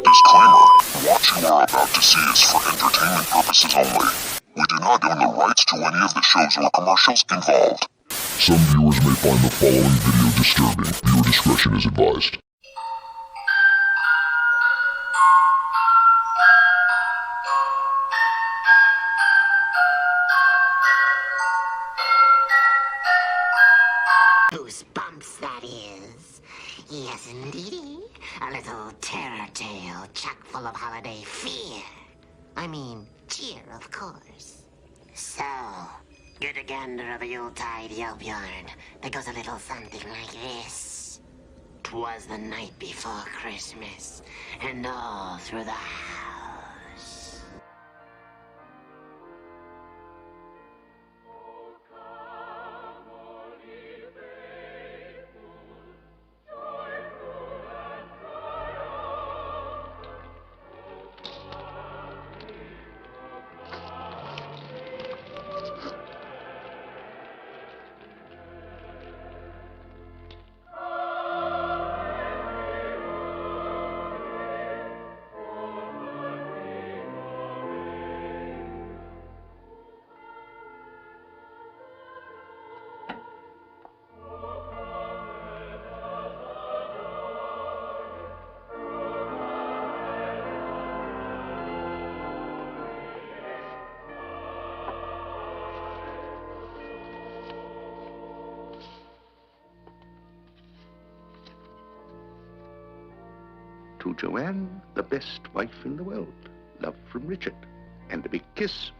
Disclaimer. What you are about to see is for entertainment purposes only. We do not own the rights to any of the shows or commercials involved. Some viewers may find the following video disturbing. Viewer discretion is advised. Goosebumps, that is. Yes, indeedy. A little terror tale chock full of holiday fear. I mean, cheer, of course. So, get a gander of the Yuletide Yelp yarn that goes a little something like this. 'Twas the night before Christmas, and all through the house. To Joanne, the best wife in the world. Love from Richard. And a big kiss.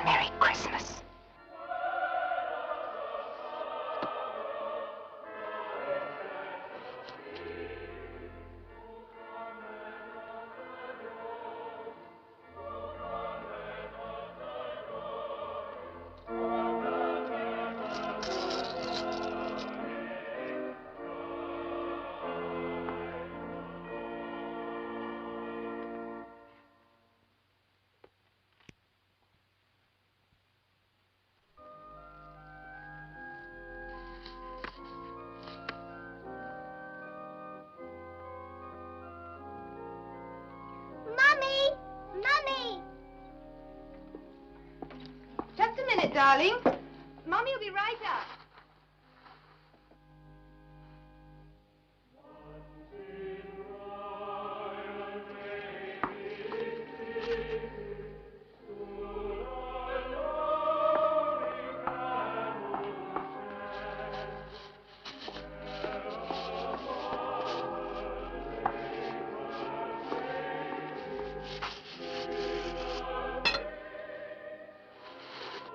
Merry Christmas. Mummy! Mummy! Just a minute, darling. Mummy will be right up.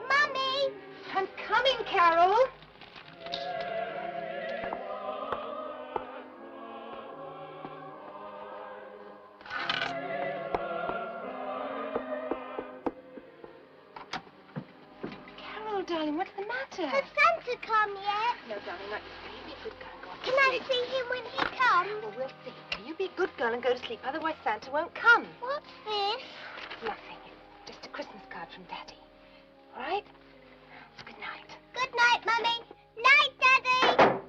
Mummy! I'm coming, Carol. Carol, darling, what's the matter? Has Santa come yet? No, darling, not yet. You be a good girl and go on to Can I sleep. see him when he comes? Well, we'll see. Now, you be a good girl and go to sleep, otherwise Santa won't come. What's this? Nothing. It's just a Christmas card from Daddy. All right? Good night. Good night, Mummy. Night, Daddy.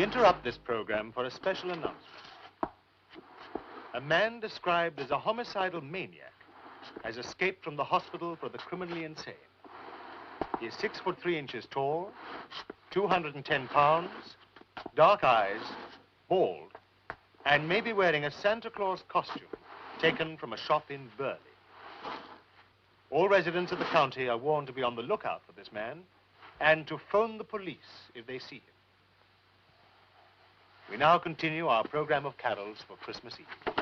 interrupt this program for a special announcement. A man described as a homicidal maniac has escaped from the hospital for the criminally insane. He is 6 foot 3 inches tall, 210 pounds, dark eyes, bald, and may be wearing a Santa Claus costume taken from a shop in Burley. All residents of the county are warned to be on the lookout for this man and to phone the police if they see him. We now continue our program of carols for Christmas Eve.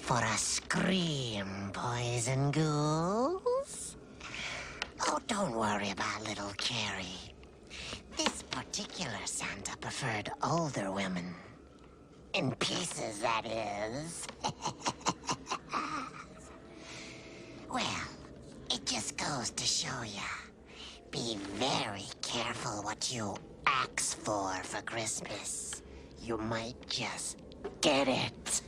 for a scream, boys and ghouls? Oh, don't worry about little Carrie. This particular Santa preferred older women. In pieces, that is. Well, it just goes to show ya. Be very careful what you ask for Christmas. You might just get it.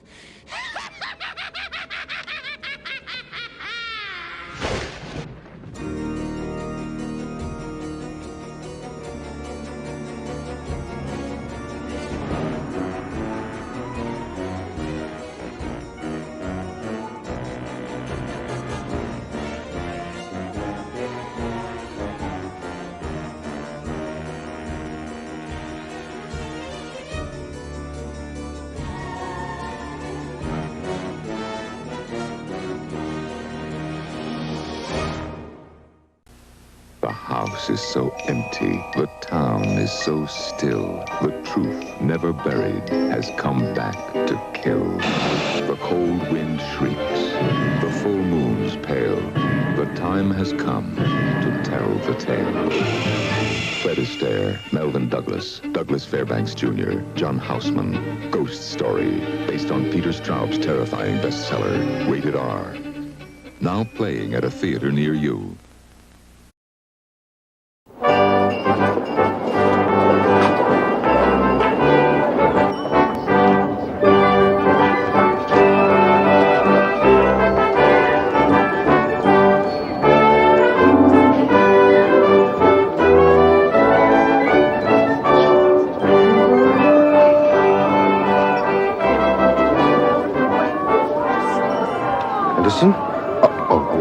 The house is so empty. The town is so still. The truth, never buried, has come back to kill. The cold wind shrieks. The full moon's pale. The time has come to tell the tale. Fred Astaire, Melvin Douglas, Douglas Fairbanks Jr., John Houseman. Ghost Story, based on Peter Straub's terrifying bestseller, Rated R. Now playing at a theater near you.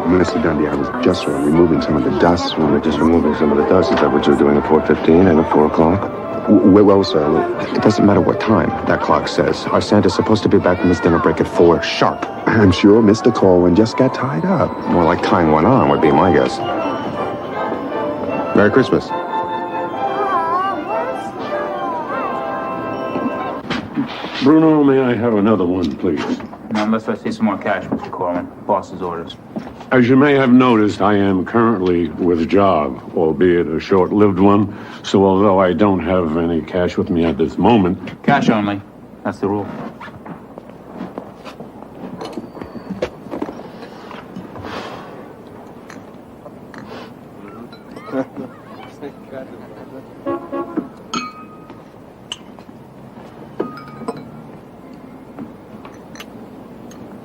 Mr. Dundee, I was just removing some of the dust. We were just removing some of the dust. Is that what you were doing at 4:15 and at 4 o'clock? Well, sir, it doesn't matter what time that clock says. Our Santa's supposed to be back from his dinner break at 4 sharp. I'm sure Mr. Corwin just got tied up. More like time went on would be my guess. Merry Christmas. Bruno, may I have another one, please? Now, unless I see some more cash, Mr. Corwin. Boss's orders. As you may have noticed, I am currently with a job, albeit a short-lived one, so although I don't have any cash with me at this moment... Cash only. That's the rule.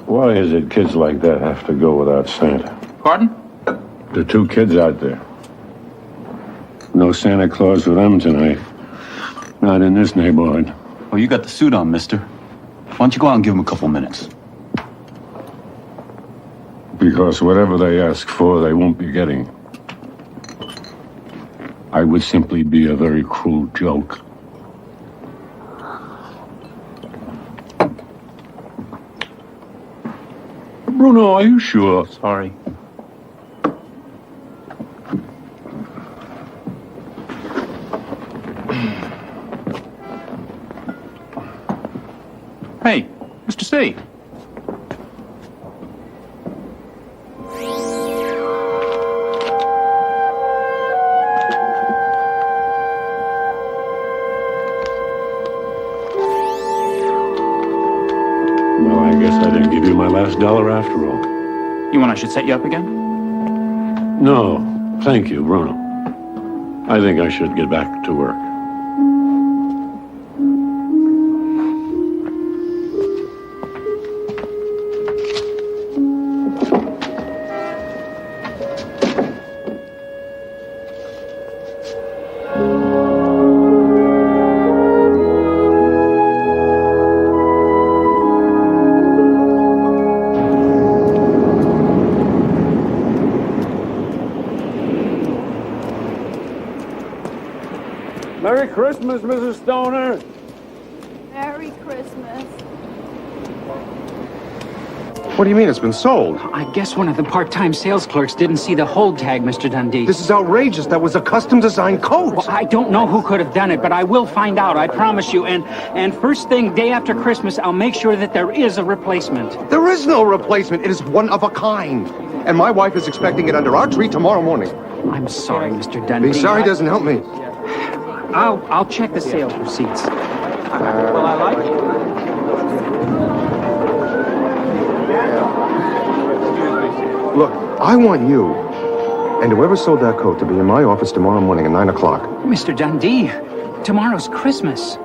Why is it kids like that have to go without Santa? Pardon? The two kids out there. No Santa Claus for them tonight. Not in this neighborhood. Well, you got the suit on, mister. Why don't you go out and give them a couple minutes? Because whatever they ask for, they won't be getting. I would simply be a very cruel joke. Bruno, are you sure? Sorry. Hey, Mr. C. Well, I guess I didn't give you my last dollar after all. You want I should set you up again? No, thank you, Bruno. I think I should get back to work. Merry Christmas, Mrs. Stoner. Merry Christmas. What do you mean it's been sold? I guess one of the part-time sales clerks didn't see the hold tag, Mr. Dundee. This is outrageous. That was a custom-designed coat. Well, I don't know who could have done it, but I will find out, I promise you. And first thing, day after Christmas, I'll make sure that there is a replacement. There is no replacement. It is one of a kind. And my wife is expecting it under our tree tomorrow morning. I'm sorry, Mr. Dundee. Being sorry doesn't help me. I'll check the sales receipts. Well, I like it. Look, I want you and whoever sold that coat to be in my office tomorrow morning at 9 o'clock. Mr. Dundee, tomorrow's Christmas.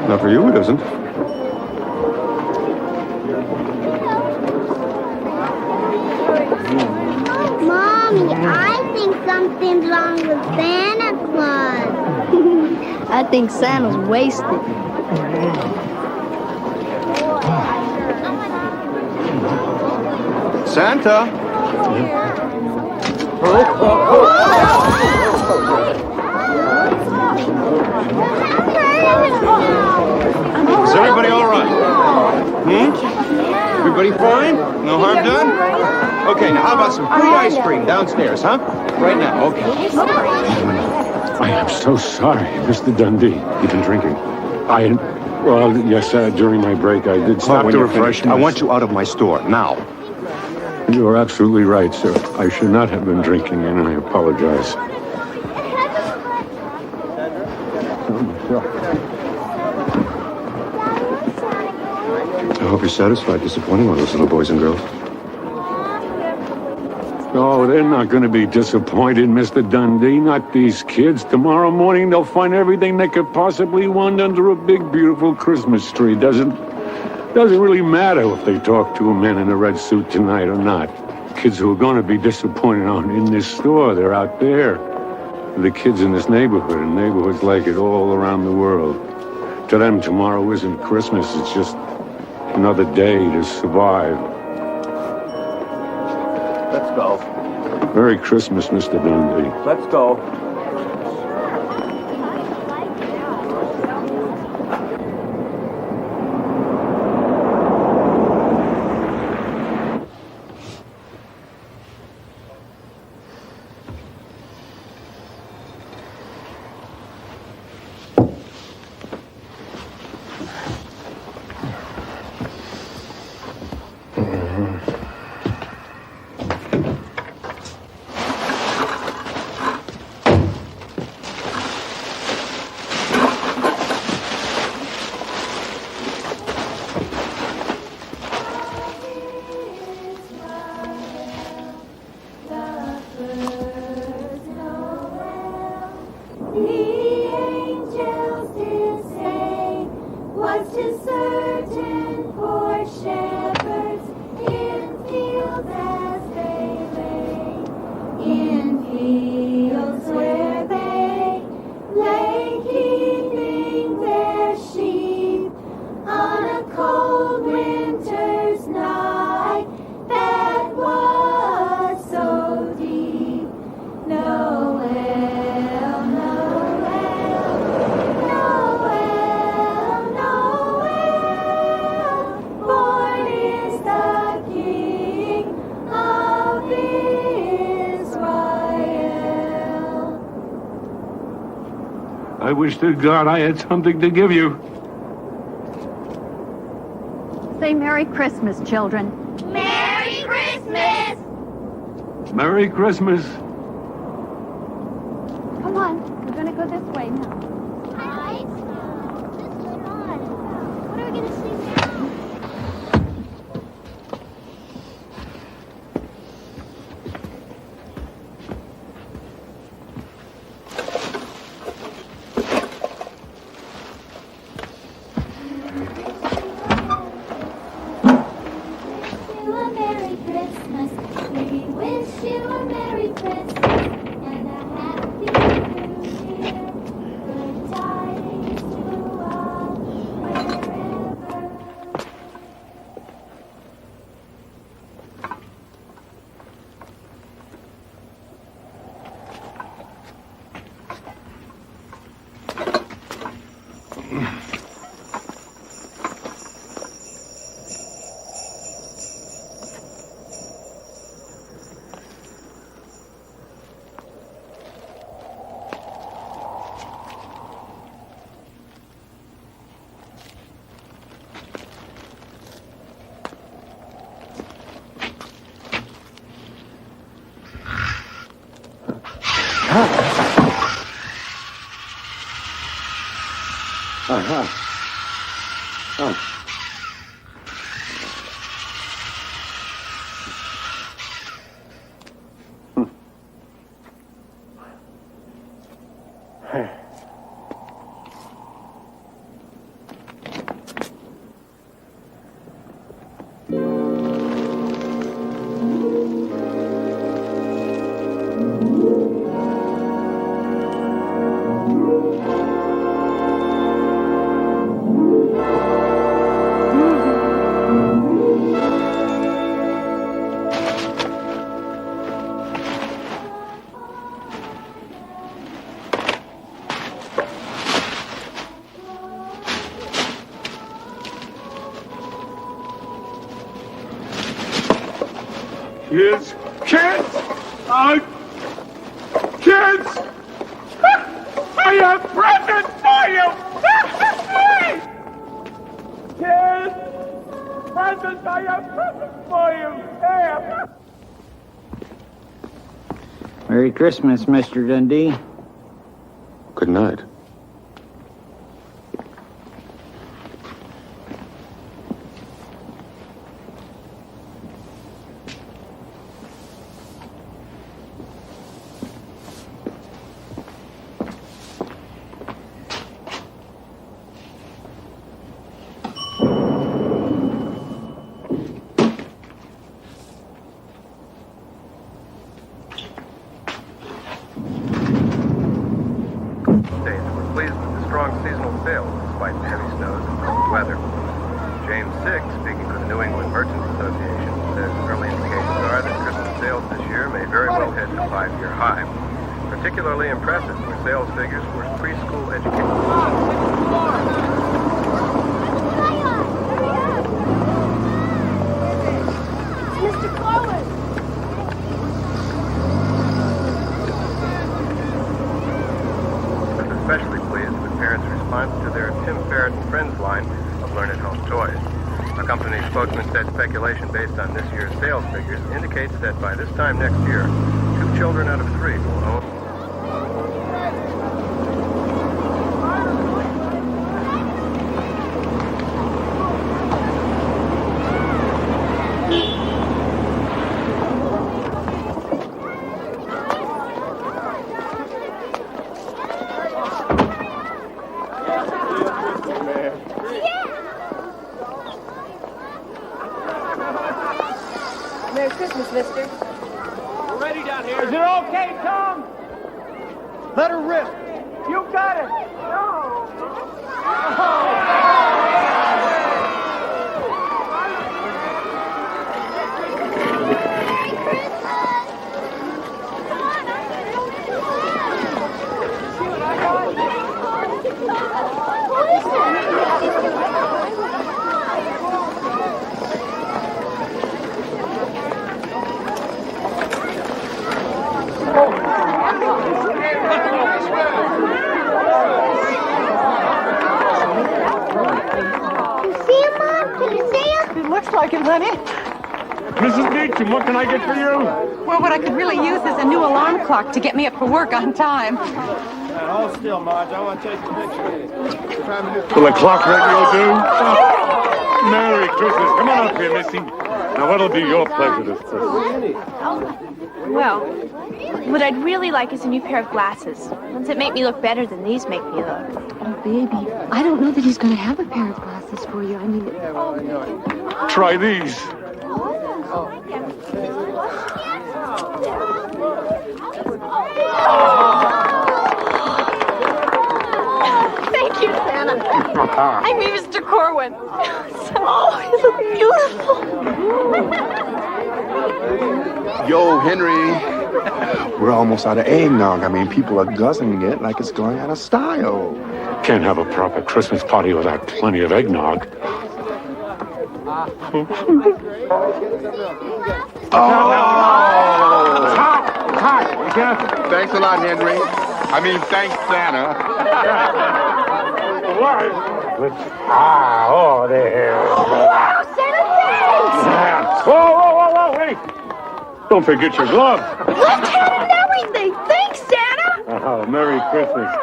Not for you, it isn't. Mommy, I think something's wrong with Santa Claus. I think Santa's wasted. Santa? Is everybody all right? Everybody fine? No harm done? Okay, now how about some free ice cream downstairs, huh? Right now, okay. I am so sorry, Mr. Dundee. You've been drinking. Well, yes, during my break, I did stop to refresh myself. I want you out of my store, now. You are absolutely right, sir. I should not have been drinking, and I apologize. I hope you're satisfied disappointing all those little boys and girls. Oh, they're not going to be disappointed, Mr. Dundee. Not these kids. Tomorrow morning, they'll find everything they could possibly want under a big, beautiful Christmas tree. Doesn't really matter if they talk to a man in a red suit tonight or not. Kids who are going to be disappointed aren't in this store. They're out there. The kids in this neighborhood and neighborhoods like it all around the world. To them, tomorrow isn't Christmas. It's just another day to survive. Let's go. Merry Christmas, Mr. Dundee. Let's go. I wish to God I had something to give you. Say Merry Christmas, children. Merry Christmas! Merry Christmas. Come on, we're gonna go this way now. What are we gonna sing now? Kids! Kids! Kids! I have presents for you! Kids! Presents! I have presents for you! There! Merry Christmas, Mr. Dundee. Good night. Particularly impressive were sales figures for preschool education. Mr. Corwin! I was especially pleased with parents' response to their Tim Ferritt and Friends line of Learn at Home toys. A company spokesman said speculation based on this year's sales figures indicates that by this time next year, 2 children out of 3 will own. Merry Christmas, mister. We're ready down here. Is it okay, Tom? Let her rip. You got it. No. It looks like it, honey. Mrs. Beecham, what can I get for you? Well, what I could really use is a new alarm clock to get me up for work on time. Hold still, Marge. I want to take a picture. Will the clock radio do? Oh, Merry Christmas. Come on up here, Missy. Now, what'll be your pleasure this Christmas? Well, what I'd really like is a new pair of glasses. Ones that make me look better than these make me look. Oh, baby, I don't know that he's going to have a pair of glasses for you. I mean... Try these. Thank you, Santa. I mean, Mr. Corwin. Oh, you look beautiful. Yo, Henry. We're almost out of eggnog. I mean, people are guzzling it like it's going out of style. Can't have a proper Christmas party without plenty of eggnog. Thanks a lot, Henry. I mean, thanks, Santa. Oh, there. Wow, Santa, thanks! Whoa, wait. Don't forget your gloves. Left hand and everything. Thanks, Santa. Oh, Merry Christmas.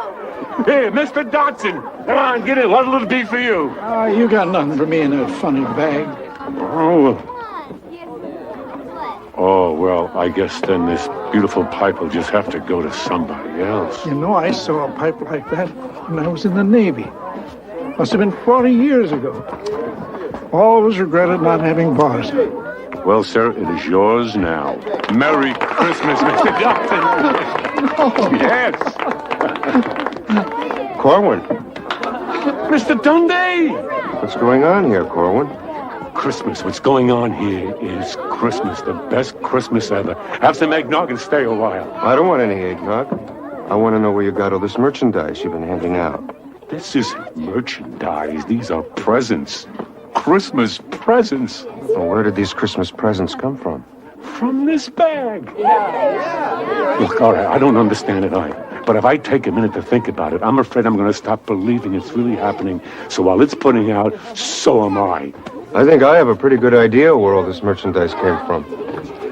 Here, Mr. Dodson. Come on, get it. What'll it be for you? You got nothing for me in that funny bag. Oh, well, I guess then this beautiful pipe will just have to go to somebody else. You know, I saw a pipe like that when I was in the Navy. Must have been 40 years ago. Always regretted not having bought it. Well, sir, it is yours now. Merry Christmas, Mr. Dodson. Yes. Corwin. Mr. Dundee! What's going on here, Corwin? Christmas. What's going on here is Christmas. The best Christmas ever. Have some eggnog and stay a while. I don't want any eggnog. I want to know where you got all this merchandise you've been handing out. This is merchandise. These are presents. Christmas presents. Well, where did these Christmas presents come from? From this bag. Look, all right, I don't understand it either. But if I take a minute to think about it, I'm afraid I'm going to stop believing it's really happening. So while it's putting out, so am I. I think I have a pretty good idea where all this merchandise came from.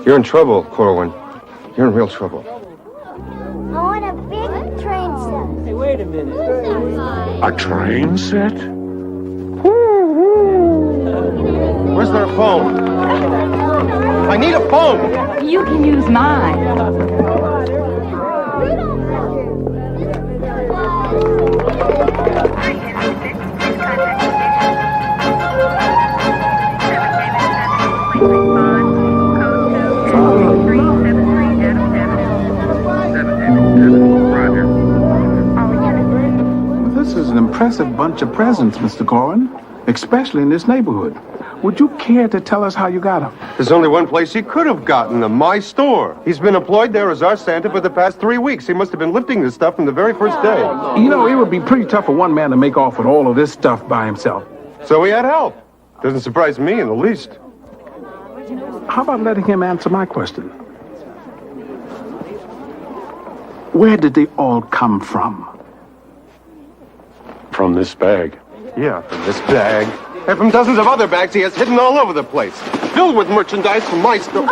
You're in trouble, Corwin. You're in real trouble. I want a big train set. Hey, wait a minute. A train set? Where's their phone? I need a phone! You can use mine. This is an impressive bunch of presents, Mr. Corwin, especially in this neighborhood. Would you care to tell us how you got them? There's only one place he could have gotten them, my store. He's been employed there as our Santa for the past 3 weeks. He must have been lifting this stuff from the very first day. You know, it would be pretty tough for one man to make off with all of this stuff by himself. So he had help. Doesn't surprise me in the least. How about letting him answer my question? Where did they all come from? From this bag. Yeah, from this bag. And from dozens of other bags he has hidden all over the place. Filled with merchandise from my store.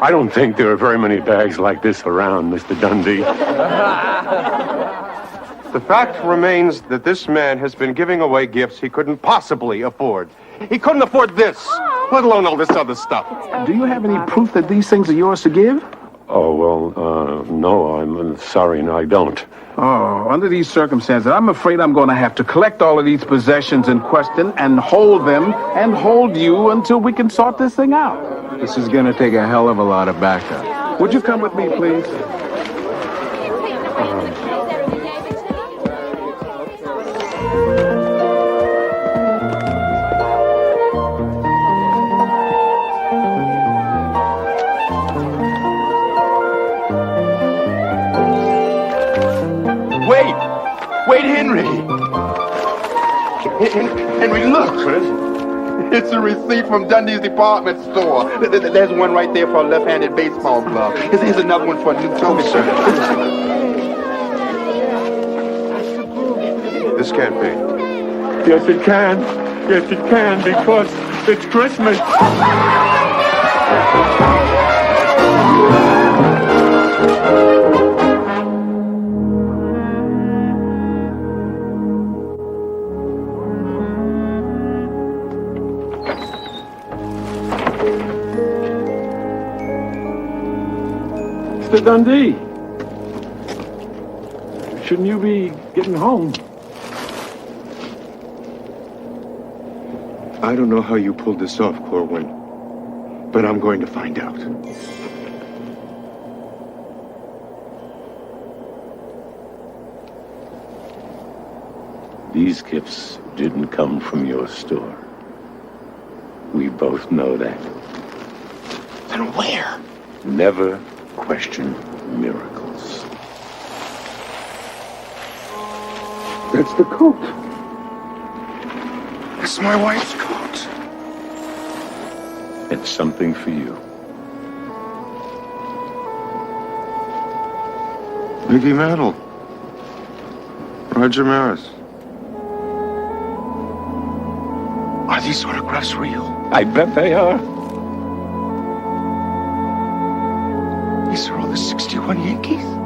I don't think there are very many bags like this around, Mr. Dundee. The fact remains that this man has been giving away gifts he couldn't possibly afford. He couldn't afford this, let alone all this other stuff. Do you have any proof that these things are yours to give? Oh, well, no, I'm sorry, no, I don't. Oh, under these circumstances, I'm afraid I'm going to have to collect all of these possessions in question and hold them and hold you until we can sort this thing out. This is going to take a hell of a lot of backup. Would you come with me, please? Wait, Henry! Henry, look! What is it? It's a receipt from Dundee's department store. There's one right there for a left-handed baseball glove. Here's another one for a new toga shirt. This can't be. Yes, it can. Yes, it can, because it's Christmas. Mr. Dundee, shouldn't you be getting home? I don't know how you pulled this off, Corwin, but I'm going to find out. These gifts didn't come from your store. We both know that. Then where? Never question miracles. That's the coat. It's my wife's coat. It's something for you. Mickey Mantle. Roger Maris. Are these autographs real? I bet they are. These the 61 Yankees?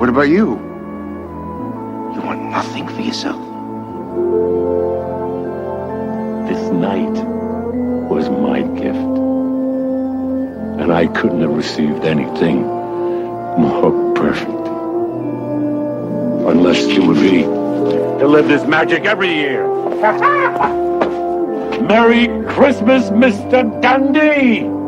What about you? You want nothing for yourself? This night was my gift. And I couldn't have received anything more perfect. Unless you would be to live this magic every year. Merry Christmas, Mr. Dundee!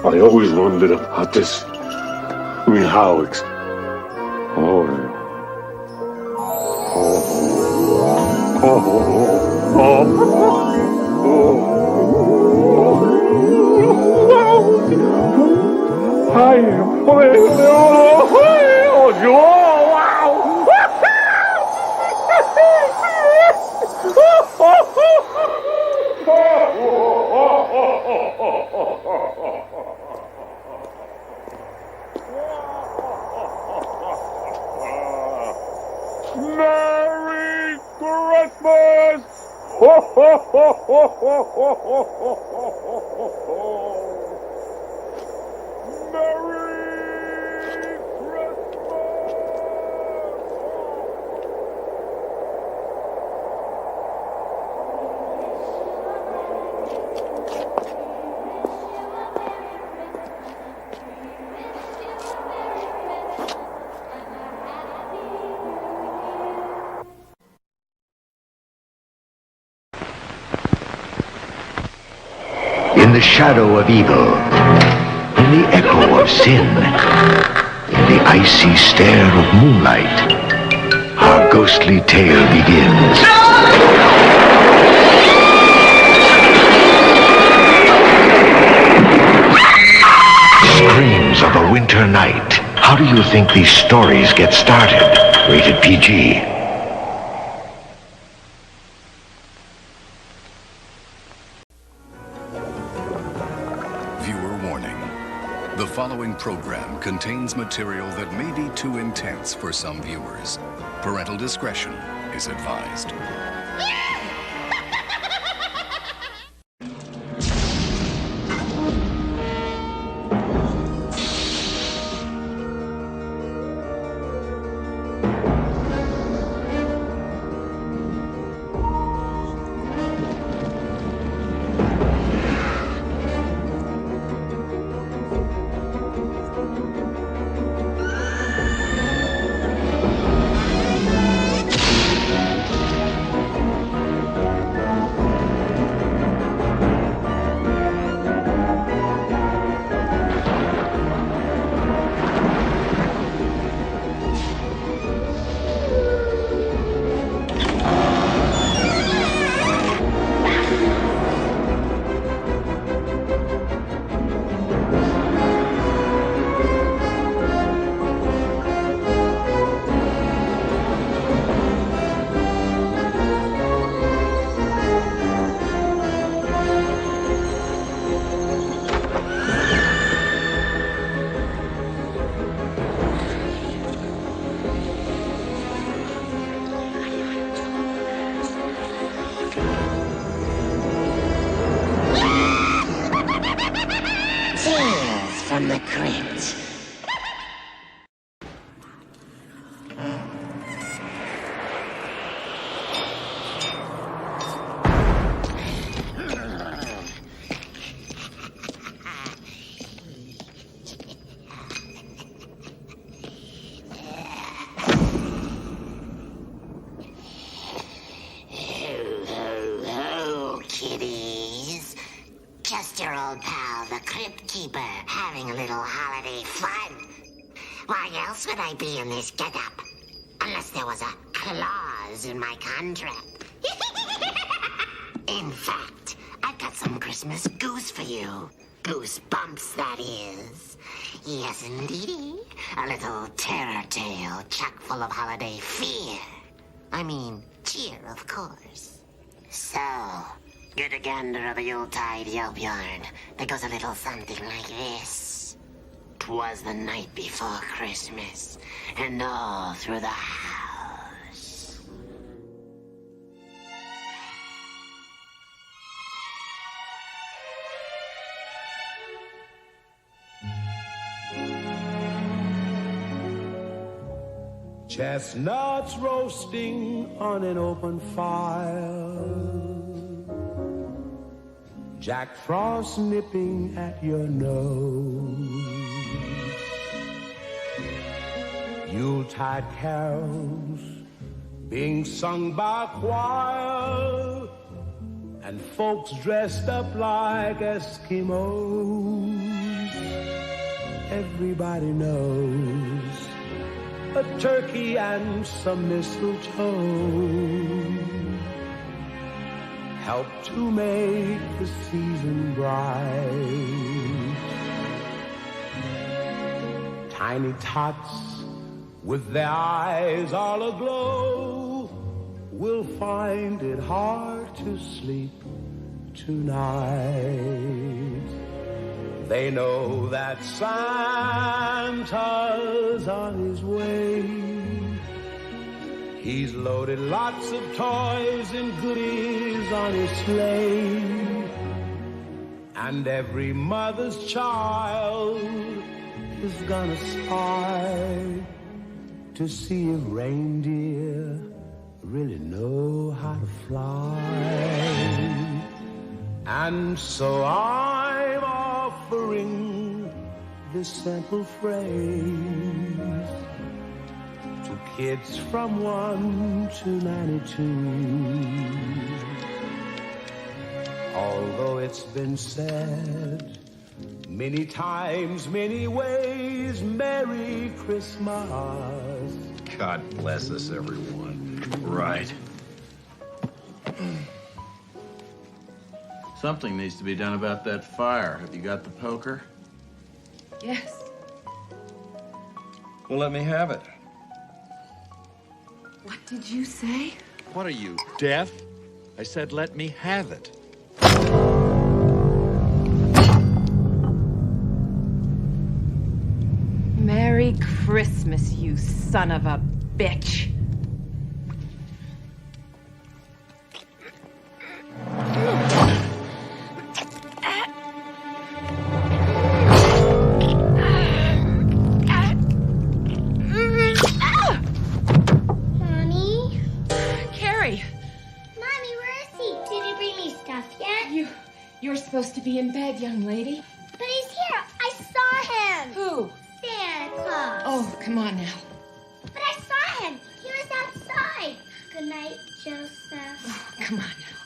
I always wondered about this. I mean, how it's... Merry Christmas! Ho, ho, ho, ho, ho, ho, ho, ho, ho. Merry In the shadow of evil, in the echo of sin, in the icy stare of moonlight, our ghostly tale begins. Screams of a winter night. How do you think these stories get started? Rated PG. The following program contains material that may be too intense for some viewers. Parental discretion is advised. Tales from the Crypt. Just your old pal, the Crypt Keeper, having a little holiday fun. Why else would I be in this getup? Unless there was a clause in my contract. In fact, I've got some Christmas goose for you. Goosebumps, that is. Yes, indeedy. A little terror tale chock full of holiday fear. I mean, cheer, of course. So, get a gander of a Yuletide Yelp yarn that goes a little something like this. 'Twas the night before Christmas, and all through the house. Chestnuts roasting on an open fire, Jack Frost nipping at your nose, Yuletide carols being sung by choir, and folks dressed up like Eskimos. Everybody knows a turkey and some mistletoe help to make the season bright. Tiny tots with their eyes all aglow will find it hard to sleep tonight. They know that Santa's on his way. He's loaded lots of toys and goodies on his sleigh. And every mother's child is gonna spy to see if reindeer really know how to fly. And so I'm offering this simple phrase to kids from 1 to 92. Although it's been said many times, many ways, Merry Christmas. God bless us, everyone. Right. Something needs to be done about that fire. Have you got the poker? Yes. Well, let me have it. What did you say? What are you, deaf? I said let me have it. Merry Christmas, you son of a bitch. Mommy? Carrie, Mommy, where is he? Did he bring me stuff yet? you're supposed to be in bed, young lady. But he's here. I saw him. Who? Santa Claus. Oh, come on now. But I saw him. He was outside. Good night, Joseph. Oh, come on now.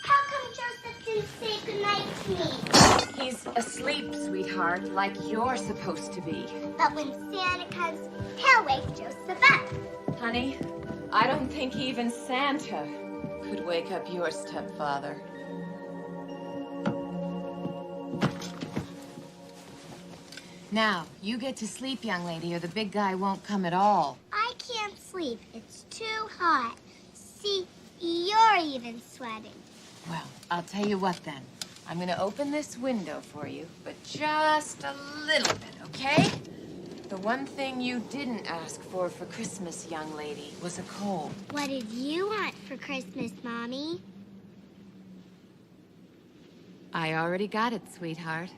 How come Joseph didn't say good night to me? He's asleep, sweetheart, like you're supposed to be. But when Santa comes, he'll wake Joseph up. Honey, I don't think even Santa could wake up your stepfather. Now, you get to sleep, young lady, or the big guy won't come at all. I can't sleep. It's too hot. See, you're even sweating. Well, I'll tell you what then. I'm gonna open this window for you, but just a little bit, okay? The one thing you didn't ask for Christmas, young lady, was a cold. What did you want for Christmas, Mommy? I already got it, sweetheart.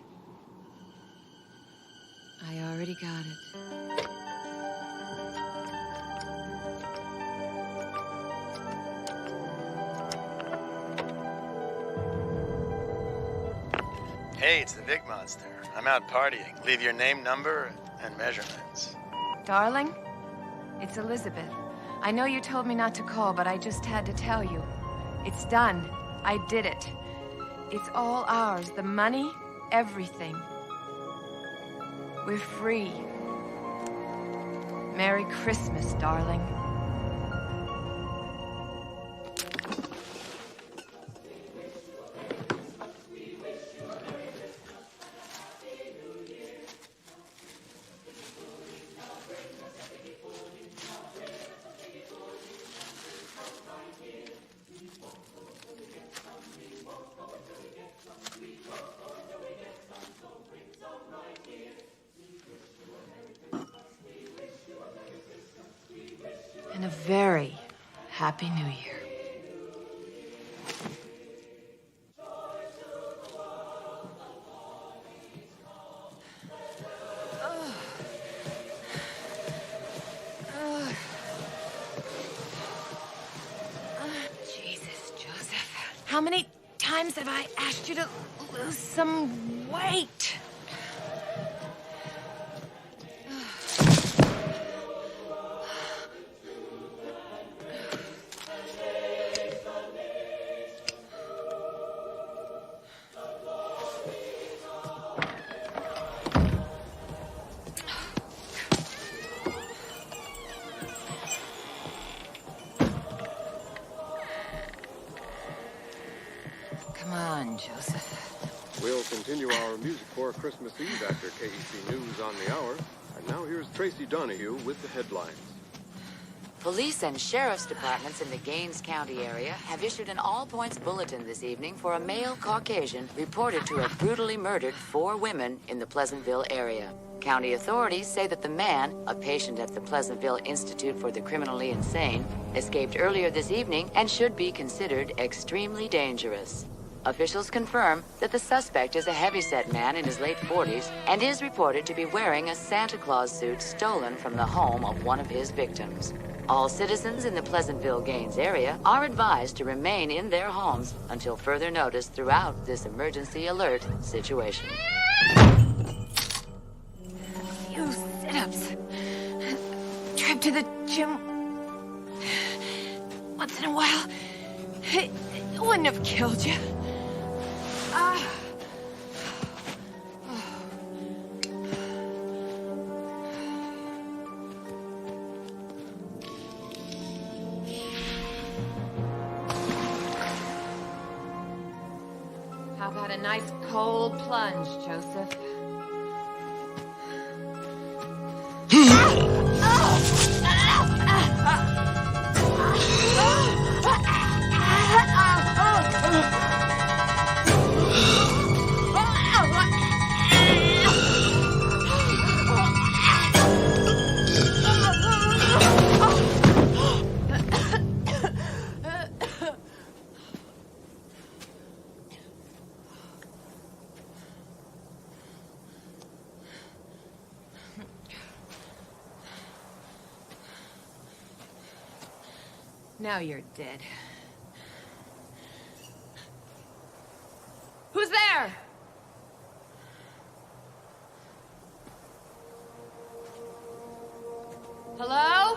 I already got it. Hey, it's the big monster. I'm out partying. Leave your name, number, and measurements. Darling, it's Elizabeth. I know you told me not to call, but I just had to tell you. It's done. I did it. It's all ours. The money, everything. We're free. Merry Christmas, darling. And a very happy New Year. Jesus, Joseph. How many times have I asked you to lose some weight? Come on, Joseph. We'll continue our Music for Christmas Eve after KEC News on the hour. And now here's Tracy Donahue with the headlines. Police and sheriff's departments in the Gaines County area have issued an all-points bulletin this evening for a male Caucasian reported to have brutally murdered 4 women in the Pleasantville area. County authorities say that the man, a patient at the Pleasantville Institute for the Criminally Insane, escaped earlier this evening and should be considered extremely dangerous. Officials confirm that the suspect is a heavyset man in his late 40s and is reported to be wearing a Santa Claus suit stolen from the home of one of his victims. All citizens in the Pleasantville-Gaines area are advised to remain in their homes until further notice throughout this emergency alert situation. Few sit-ups. Trip to the gym once in a while. It wouldn't have killed you. How about a nice cold plunge, Joseph? Now you're dead. Who's there? Hello?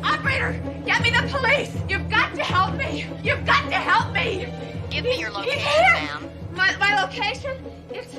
Operator! Get me the police! You've got to help me! You've got to help me! Give me your location, ma'am. My location? It's...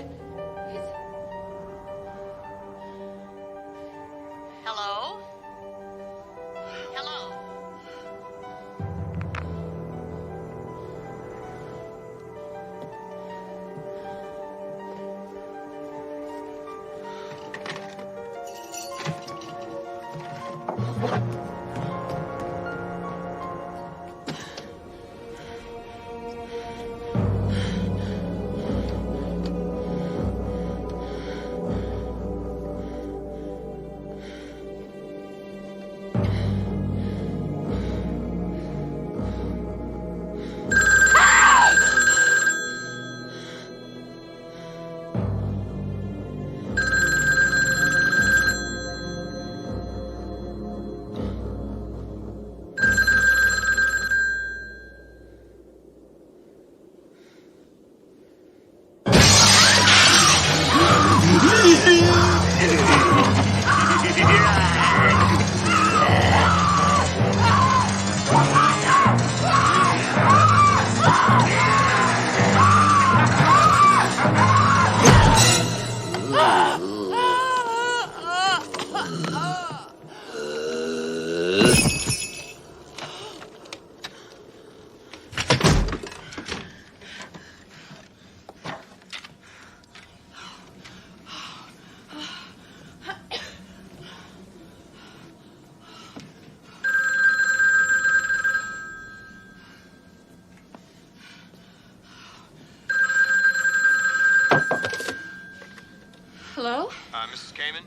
Hello? Mrs. Kamen?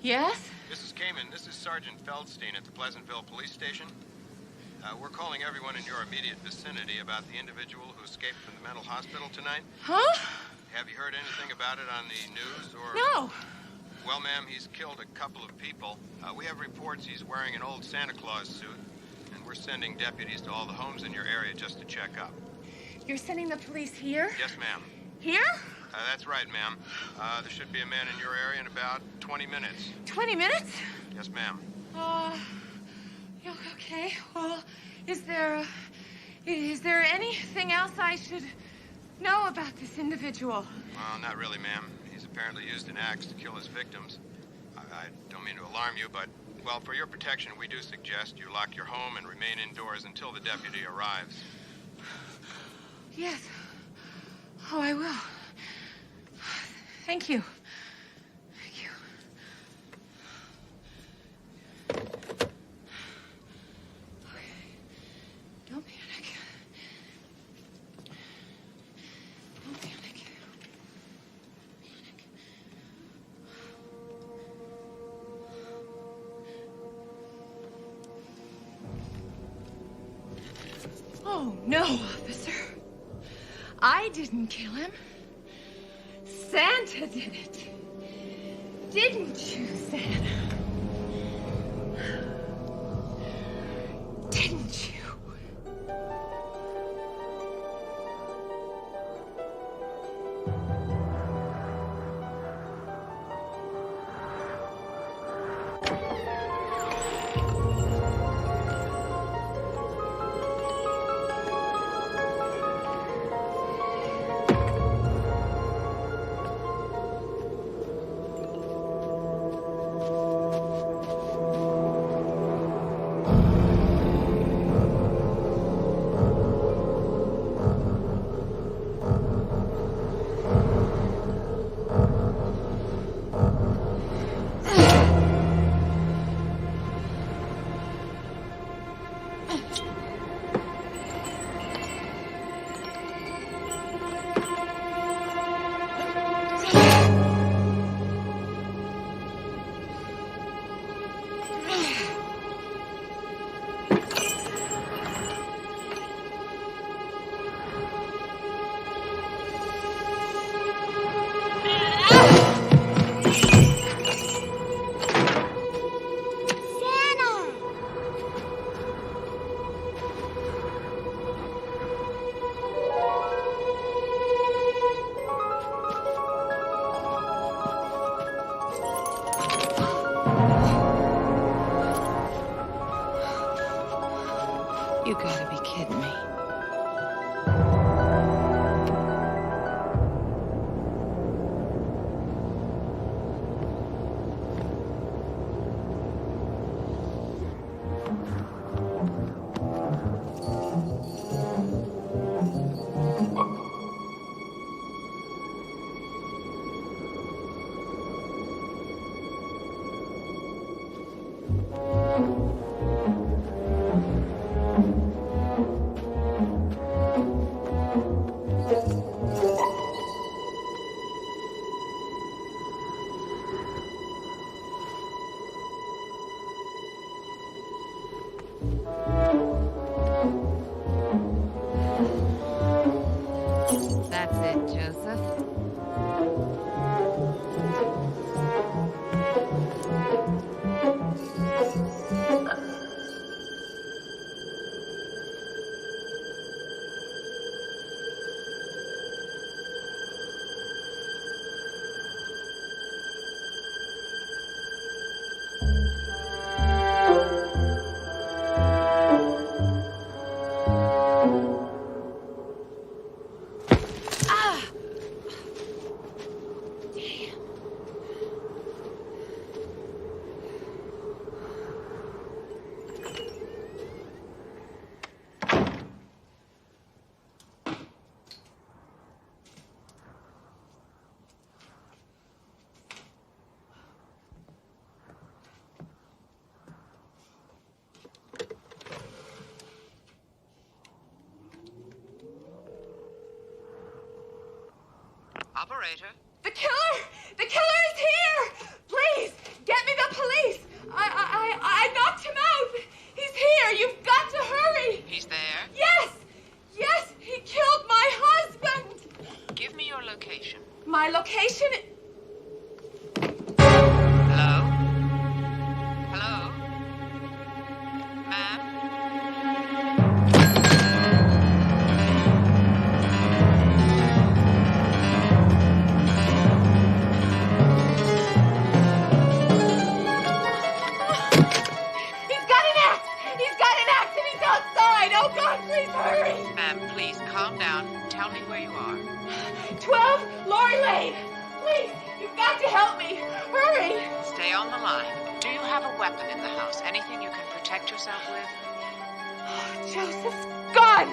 Yes? Mrs. Kamen, this is Sergeant Feldstein at the Pleasantville Police Station. We're calling everyone in your immediate vicinity about the individual who escaped from the mental hospital tonight. Huh? Have you heard anything about it on the news or... No. Well, ma'am, he's killed a couple of people. We have reports he's wearing an old Santa Claus suit, and we're sending deputies to all the homes in your area just to check up. You're sending the police here? Yes, ma'am. Here? That's right, ma'am. There should be a man in your area in about 20 minutes. 20 minutes? Yes, ma'am. Okay. Well, is there anything else I should know about this individual? Well, not really, ma'am. He's apparently used an axe to kill his victims. I don't mean to alarm you, but, well, for your protection, we do suggest you lock your home and remain indoors until the deputy arrives. Yes. Oh, I will. Thank you. Thank you. Okay. Don't panic. Don't panic. Oh, no, officer. I didn't kill him. Santa did it. Didn't you, Santa? Didn't you? You gotta be kidding me. That's it, Joseph. Operator? The killer! The killer is here! Please, get me the police! I knocked him out! He's here! You've got to hurry! He's there? Yes! Yes, he killed my husband! Give me your location. My location... Hello? Hello? Ma'am? Oh, God, please hurry! Ma'am, please calm down. Tell me where you are. 12 Lori Lane! Please, you've got to help me! Hurry! Stay on the line. Do you have a weapon in the house? Anything you can protect yourself with? Oh, Joseph's gun!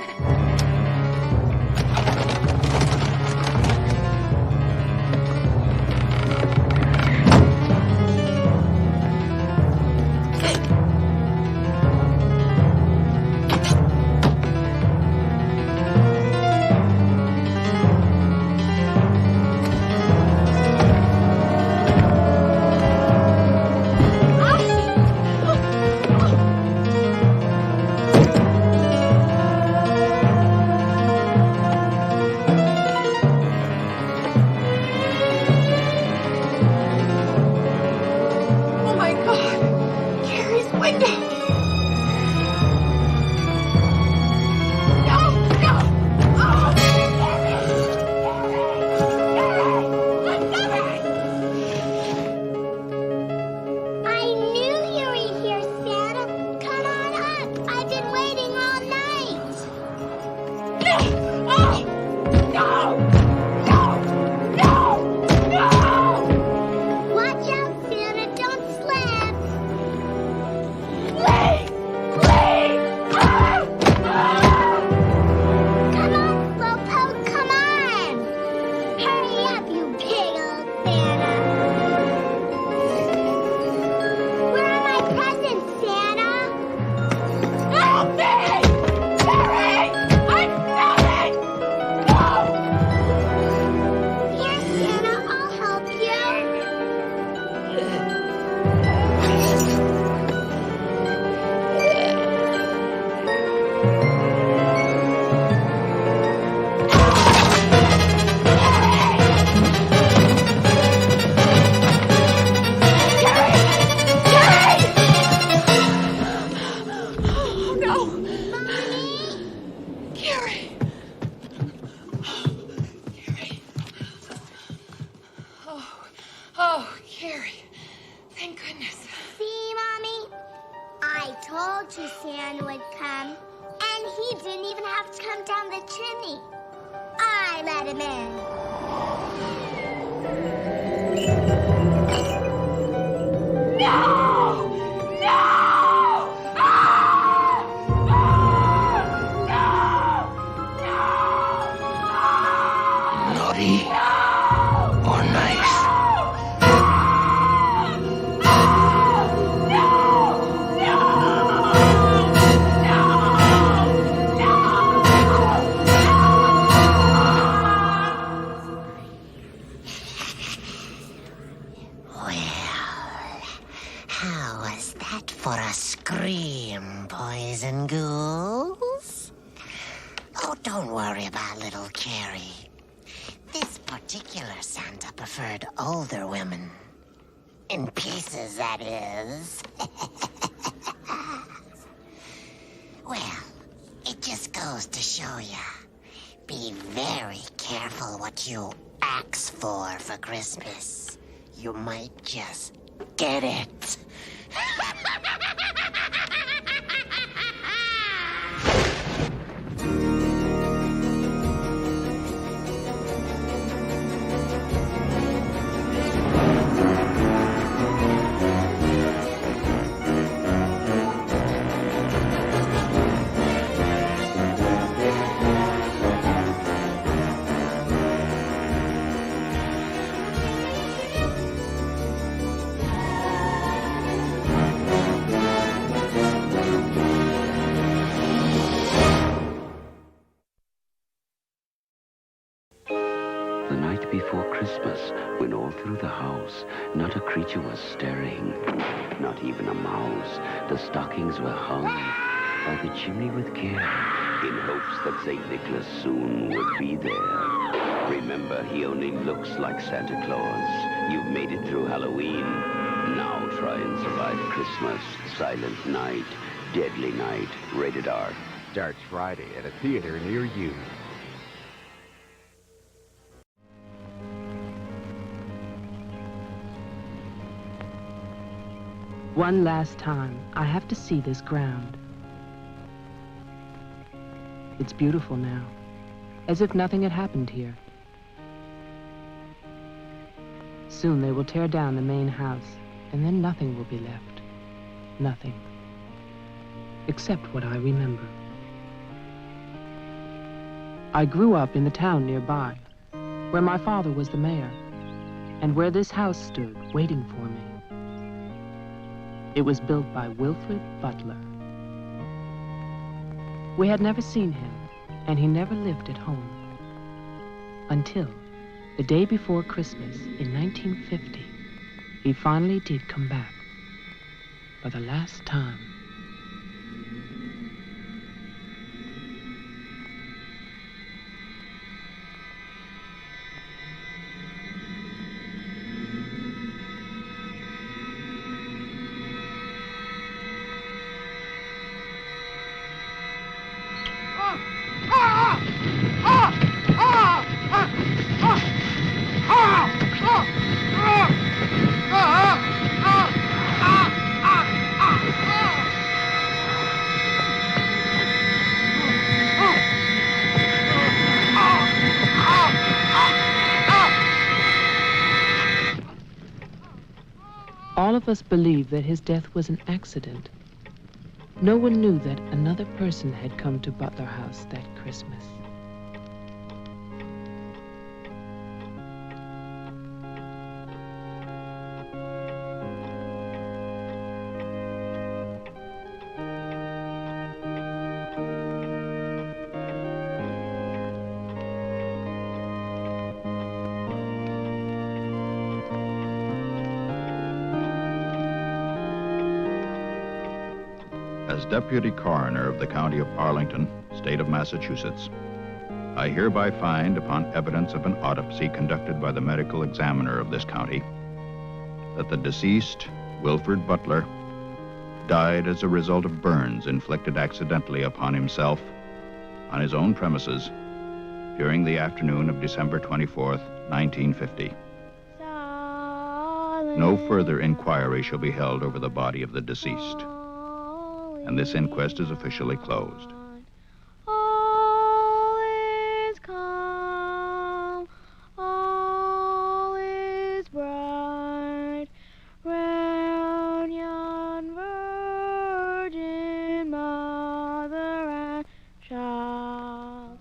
No! for a scream, boys and ghouls? Oh, don't worry about little Carrie. This particular Santa preferred older women. In pieces, that is. Well, it just goes to show ya. Be very careful what you ask for Christmas. You might just get it. The night before Christmas, when all through the house, not a creature was stirring, not even a mouse. The stockings were hung by the chimney with care, in hopes that St. Nicholas soon would be there. Remember, he only looks like Santa Claus. You've made it through Halloween. Now try and survive Christmas. Silent Night, Deadly Night, rated R. Starts Friday at a theater near you. One last time, I have to see this ground. It's beautiful now, as if nothing had happened here. Soon they will tear down the main house, and then nothing will be left. Nothing. Except what I remember. I grew up in the town nearby, where my father was the mayor, and where this house stood, waiting for me. It was built by Wilfred Butler. We had never seen him, and he never lived at home. Until the day before Christmas in 1950, he finally did come back. For the last time. All of us believed that his death was an accident. No one knew that another person had come to Butler House that Christmas. As Deputy Coroner of the County of Arlington, State of Massachusetts, I hereby find, upon evidence of an autopsy conducted by the medical examiner of this county, that the deceased, Wilfred Butler, died as a result of burns inflicted accidentally upon himself on his own premises during the afternoon of December 24th, 1950. No further inquiry shall be held over the body of the deceased, and this inquest is officially closed. All is calm, all is bright, round yon virgin mother and child.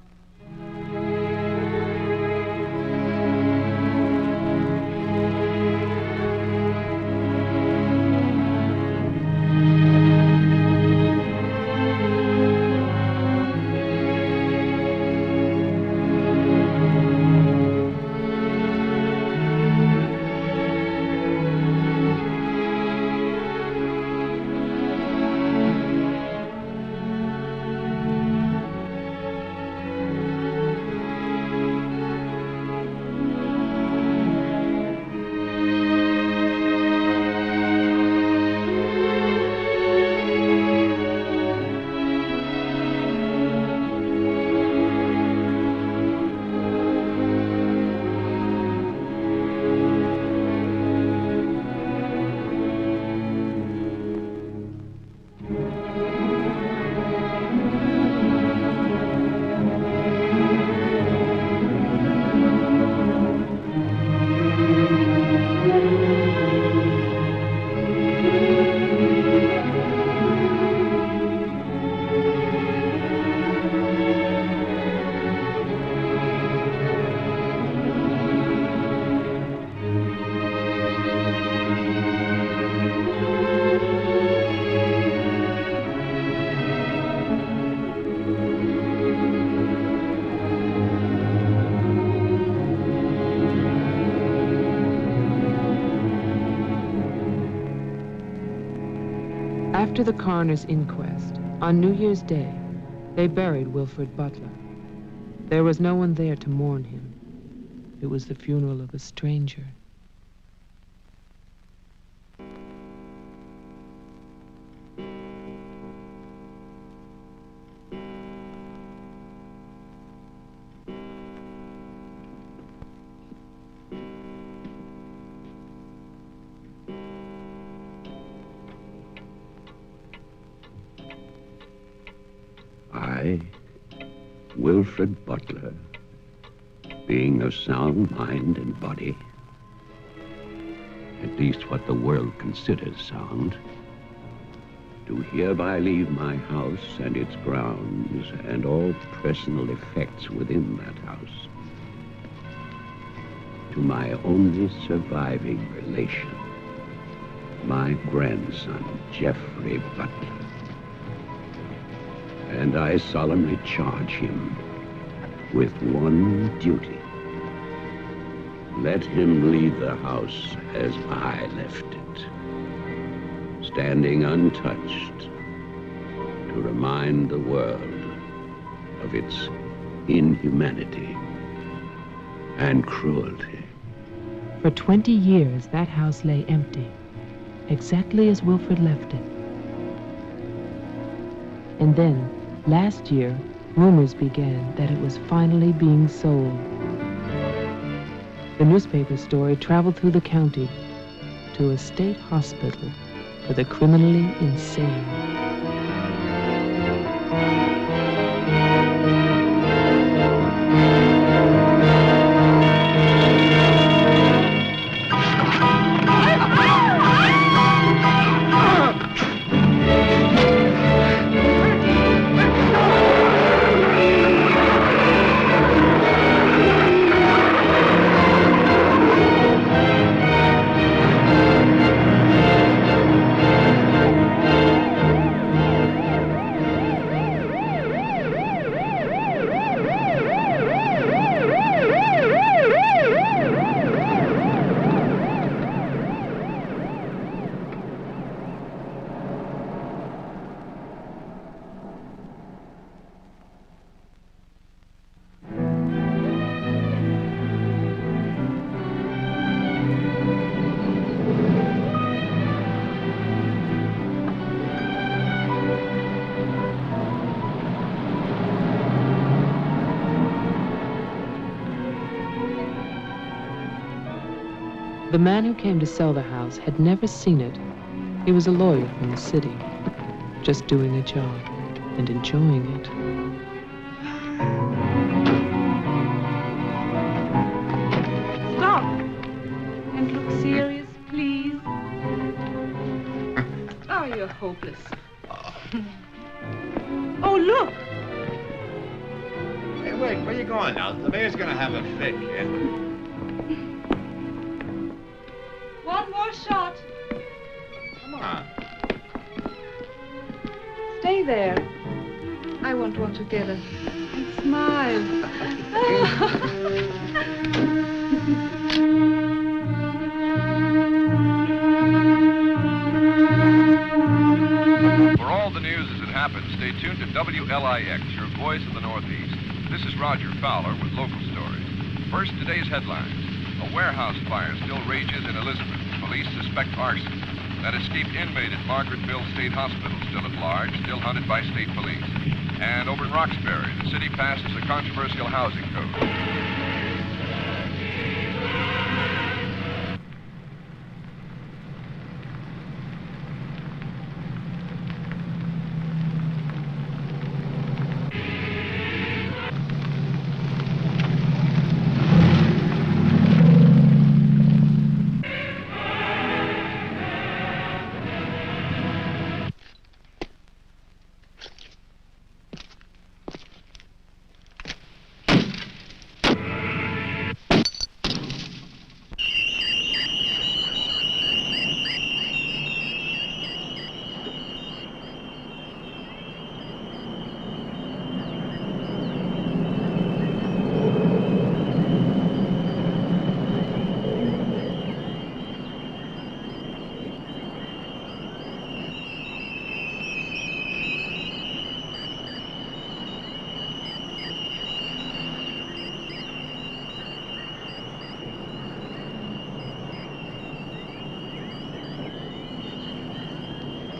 After the coroner's inquest, on New Year's Day, they buried Wilfred Butler. There was no one there to mourn him. It was the funeral of a stranger. I, Wilfred Butler, being of sound mind and body, at least what the world considers sound, do hereby leave my house and its grounds and all personal effects within that house to my only surviving relation, my grandson, Jeffrey Butler. And I solemnly charge him with one duty. Let him leave the house as I left it, standing untouched to remind the world of its inhumanity and cruelty. For 20 years, that house lay empty, exactly as Wilfred left it. And then, last year, rumors began that it was finally being sold. The newspaper story traveled through the county to a state hospital for the criminally insane. The man who came to sell the house had never seen it. He was a lawyer from the city, just doing a job and enjoying it. Stop and look serious, please. Oh, you're hopeless. Oh, look. Hey, wait, where you going now? The mayor's gonna have a fit, kid. One more shot. Come on. Stay there. I want one together. And smile. For all the news as it happens, stay tuned to WLIX, your voice of the Northeast. This is Roger Fowler with local stories. First, today's headlines. A warehouse fire still rages in Elizabeth. Police suspect arson. That escaped inmate at Margaretville State Hospital still at large, still hunted by state police. And over in Roxbury, the city passes a controversial housing code.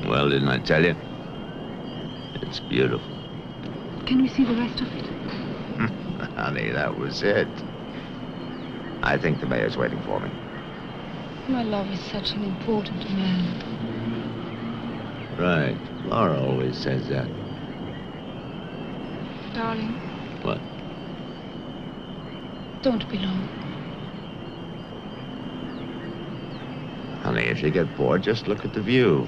Well, didn't I tell you? It's beautiful. Can we see the rest of it? Honey, that was it. I think the mayor's waiting for me. My love is such an important man. Right. Laura always says that. Darling, What? don't be long. Honey, if you get bored, just look at the view.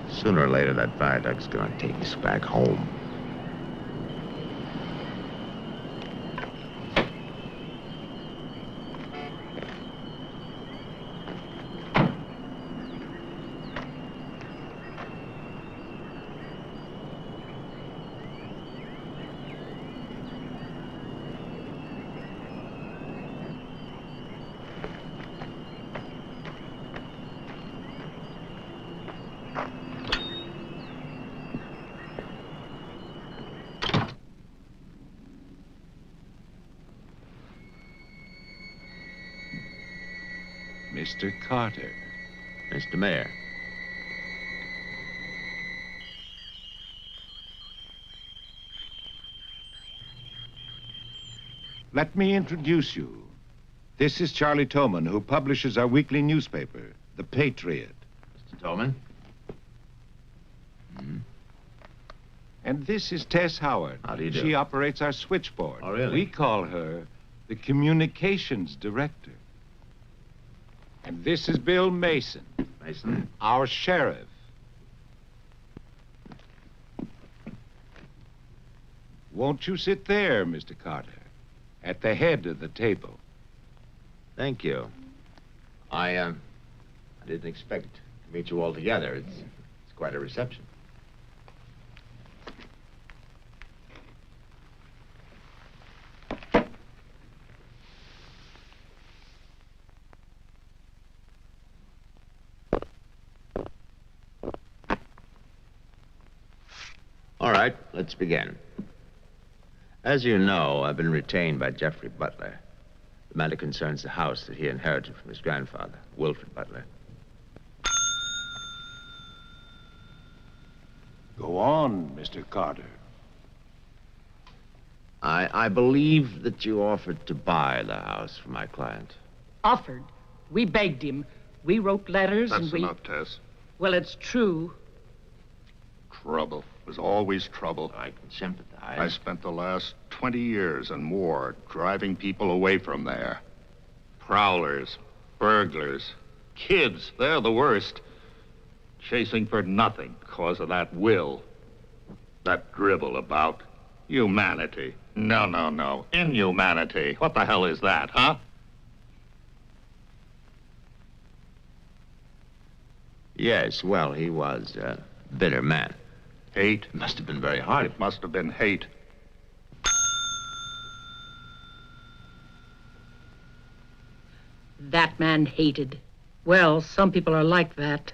Sooner or later, that viaduct's gonna take us back home. Mr. Carter. Mr. Mayor. Let me introduce you. This is Charlie Toman, who publishes our weekly newspaper, The Patriot. Mr. Toman? And this is Tess Howard. How do you do? She operates our switchboard. Oh, really? We call her the communications director. And this is Bill Mason. Mason? Our sheriff. Won't you sit there, Mr. Carter, at the head of the table? Thank you. I didn't expect to meet you all together. It's quite a reception. All right, let's begin. As you know, I've been retained by Jeffrey Butler. The matter concerns the house that he inherited from his grandfather, Wilfred Butler. Go on, Mr. Carter. I believe that you offered to buy the house for my client. Offered. We begged him. We wrote letters and That's we... enough, Tess. Well, it's true. Trouble. There's always trouble. I can sympathize. I spent the last 20 years and more driving people away from there. Prowlers, burglars, kids, they're the worst. Chasing for nothing because of that will. That dribble about humanity. No. Inhumanity. What the hell is that, huh? Yes, well, he was a bitter man. Hate? It must have been very hard. It must have been hate. That man hated. Well, some people are like that.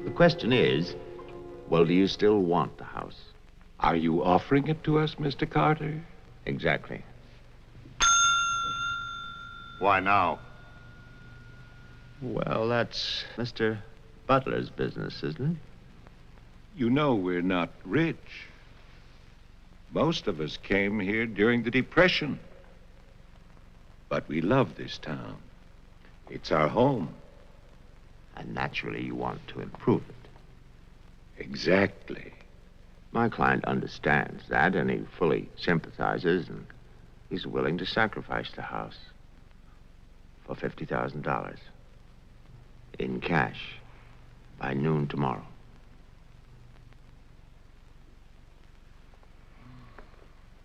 The question is, well, do you still want the house? Are you offering it to us, Mr. Carter? Exactly. Why now? Well, that's Mr. Butler's business, isn't it? You know we're not rich. Most of us came here during the Depression. But we love this town. It's our home. And naturally you want to improve it. Exactly. My client understands that, and he fully sympathizes, and he's willing to sacrifice the house for $50,000 in cash by noon tomorrow.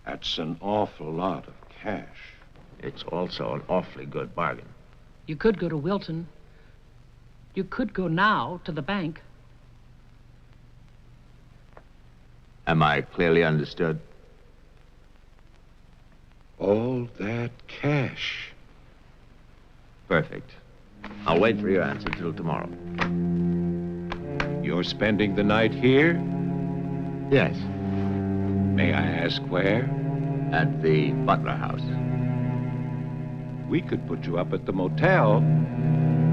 That's an awful lot of cash. It's also an awfully good bargain. You could go to Wilton. You could go now to the bank. Am I clearly understood? All that cash. Perfect. I'll wait for your answer till tomorrow. You're spending the night here? Yes. May I ask where? At the Butler House. We could put you up at the motel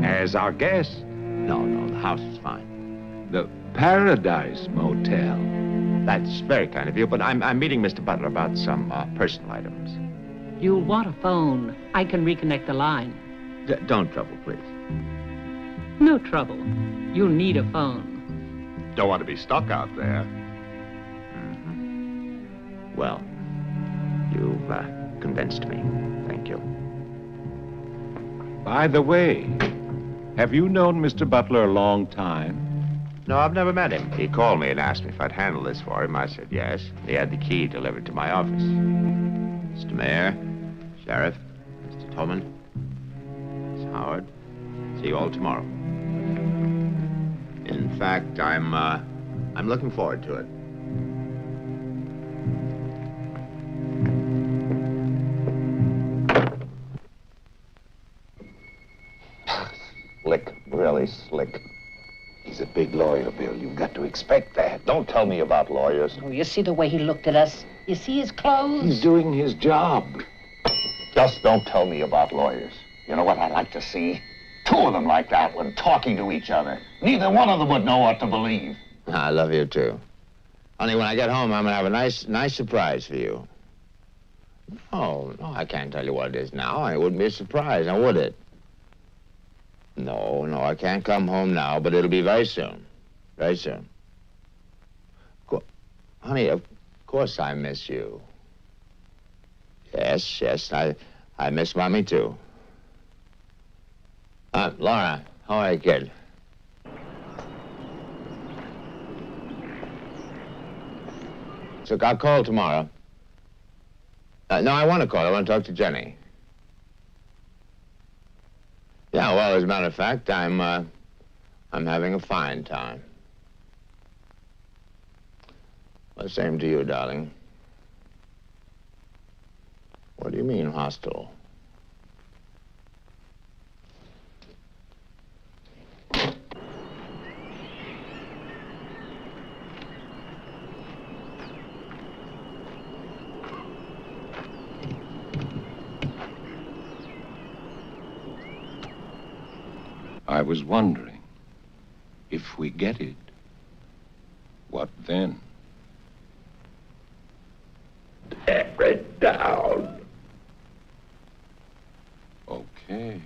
as our guest. No, the house is fine. The Paradise Motel. That's very kind of you, but I'm meeting Mr. Butler about some personal items. You'll want a phone. I can reconnect the line. Don't trouble, please. No trouble. You'll need a phone. Don't want to be stuck out there. Well, you've convinced me. Thank you. By the way, have you known Mr. Butler a long time? No, I've never met him. He called me and asked me if I'd handle this for him. I said yes. He had the key delivered to my office. Mr. Mayor, Sheriff, Mr. Tolman, Miss Howard, see you all tomorrow. In fact, I'm looking forward to it. Slick, really slick. He's a big lawyer, Bill. You've got to expect that. Don't tell me about lawyers. Oh, you see the way he looked at us? You see his clothes? He's doing his job. Just don't tell me about lawyers. You know what I'd like to see? Two of them like that one talking to each other. Neither one of them would know what to believe. I love you, too. Honey, when I get home, I'm going to have a nice surprise for you. No, I can't tell you what it is now. It wouldn't be a surprise, now would it? No, I can't come home now, but it'll be very soon. Very soon. Honey, of course I miss you. Yes, I miss Mommy, too. Laura, how are you, kid? So I'll call tomorrow. No, I want to call. I want to talk to Jenny. Yeah, well, as a matter of fact, I'm having a fine time. Well, same to you, darling. What do you mean, hostile? I was wondering, if we get it, what then? Tear it down. Okay.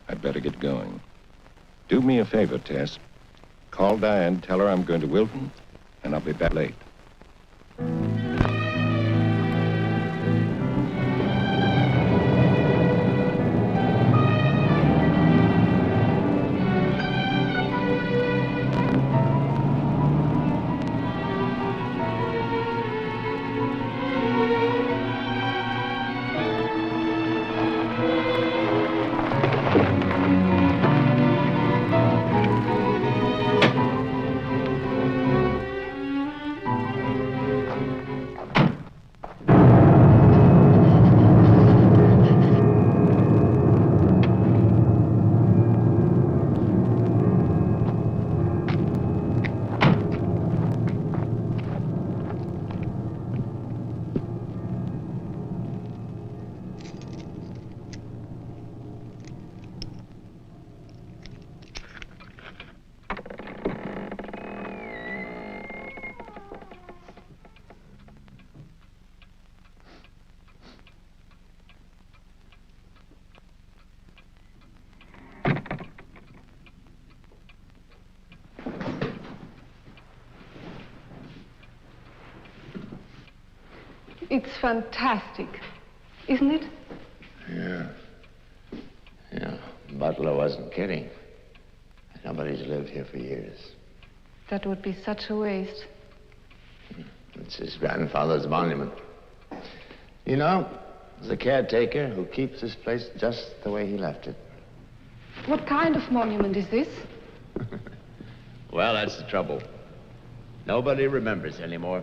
I'd better get going. Do me a favor, Tess. Call Diane, tell her I'm going to Wilton, and I'll be back late. It's fantastic, isn't it? Yeah. Yeah, Butler wasn't kidding. Nobody's lived here for years. That would be such a waste. It's his grandfather's monument. You know, there's a caretaker who keeps this place just the way he left it. What kind of monument is this? Well, that's the trouble. Nobody remembers anymore.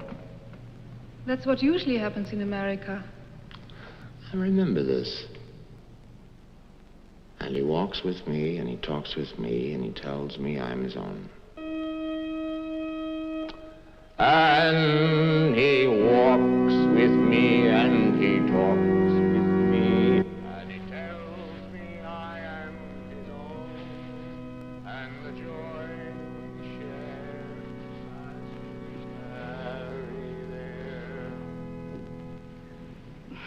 That's what usually happens in America. I remember this. And he walks with me, and he talks with me, and he tells me I'm his own. And he walks with me, and he talks with me, and he tells me I am his own, and the joy we share as we tarry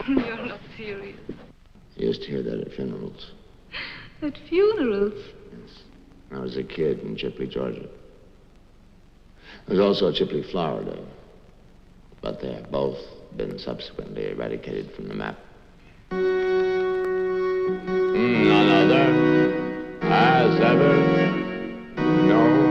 there. You're not serious. I used to hear that at funerals. At funerals? Yes. When I was a kid in Chipley, Georgia. There's also Chipley, Florida. But they have both been subsequently eradicated from the map. None other has ever known.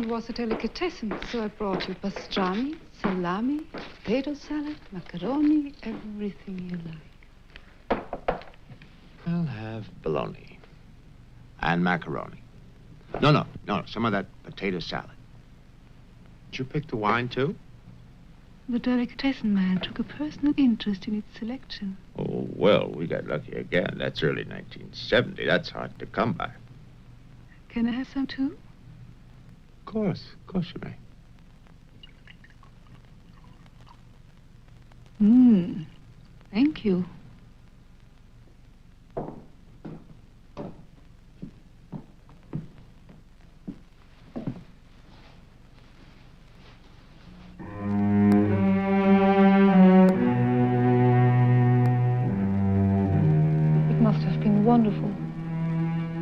Was a delicatessen, so I brought you pastrami, salami, potato salad, macaroni, everything you like. I'll have bologna and macaroni. No, some of that potato salad. Did you pick the wine, too? The delicatessen man took a personal interest in its selection. Oh, well, we got lucky again. That's early 1970. That's hard to come by. Can I have some, too? Of course you may. Thank you. It must have been wonderful.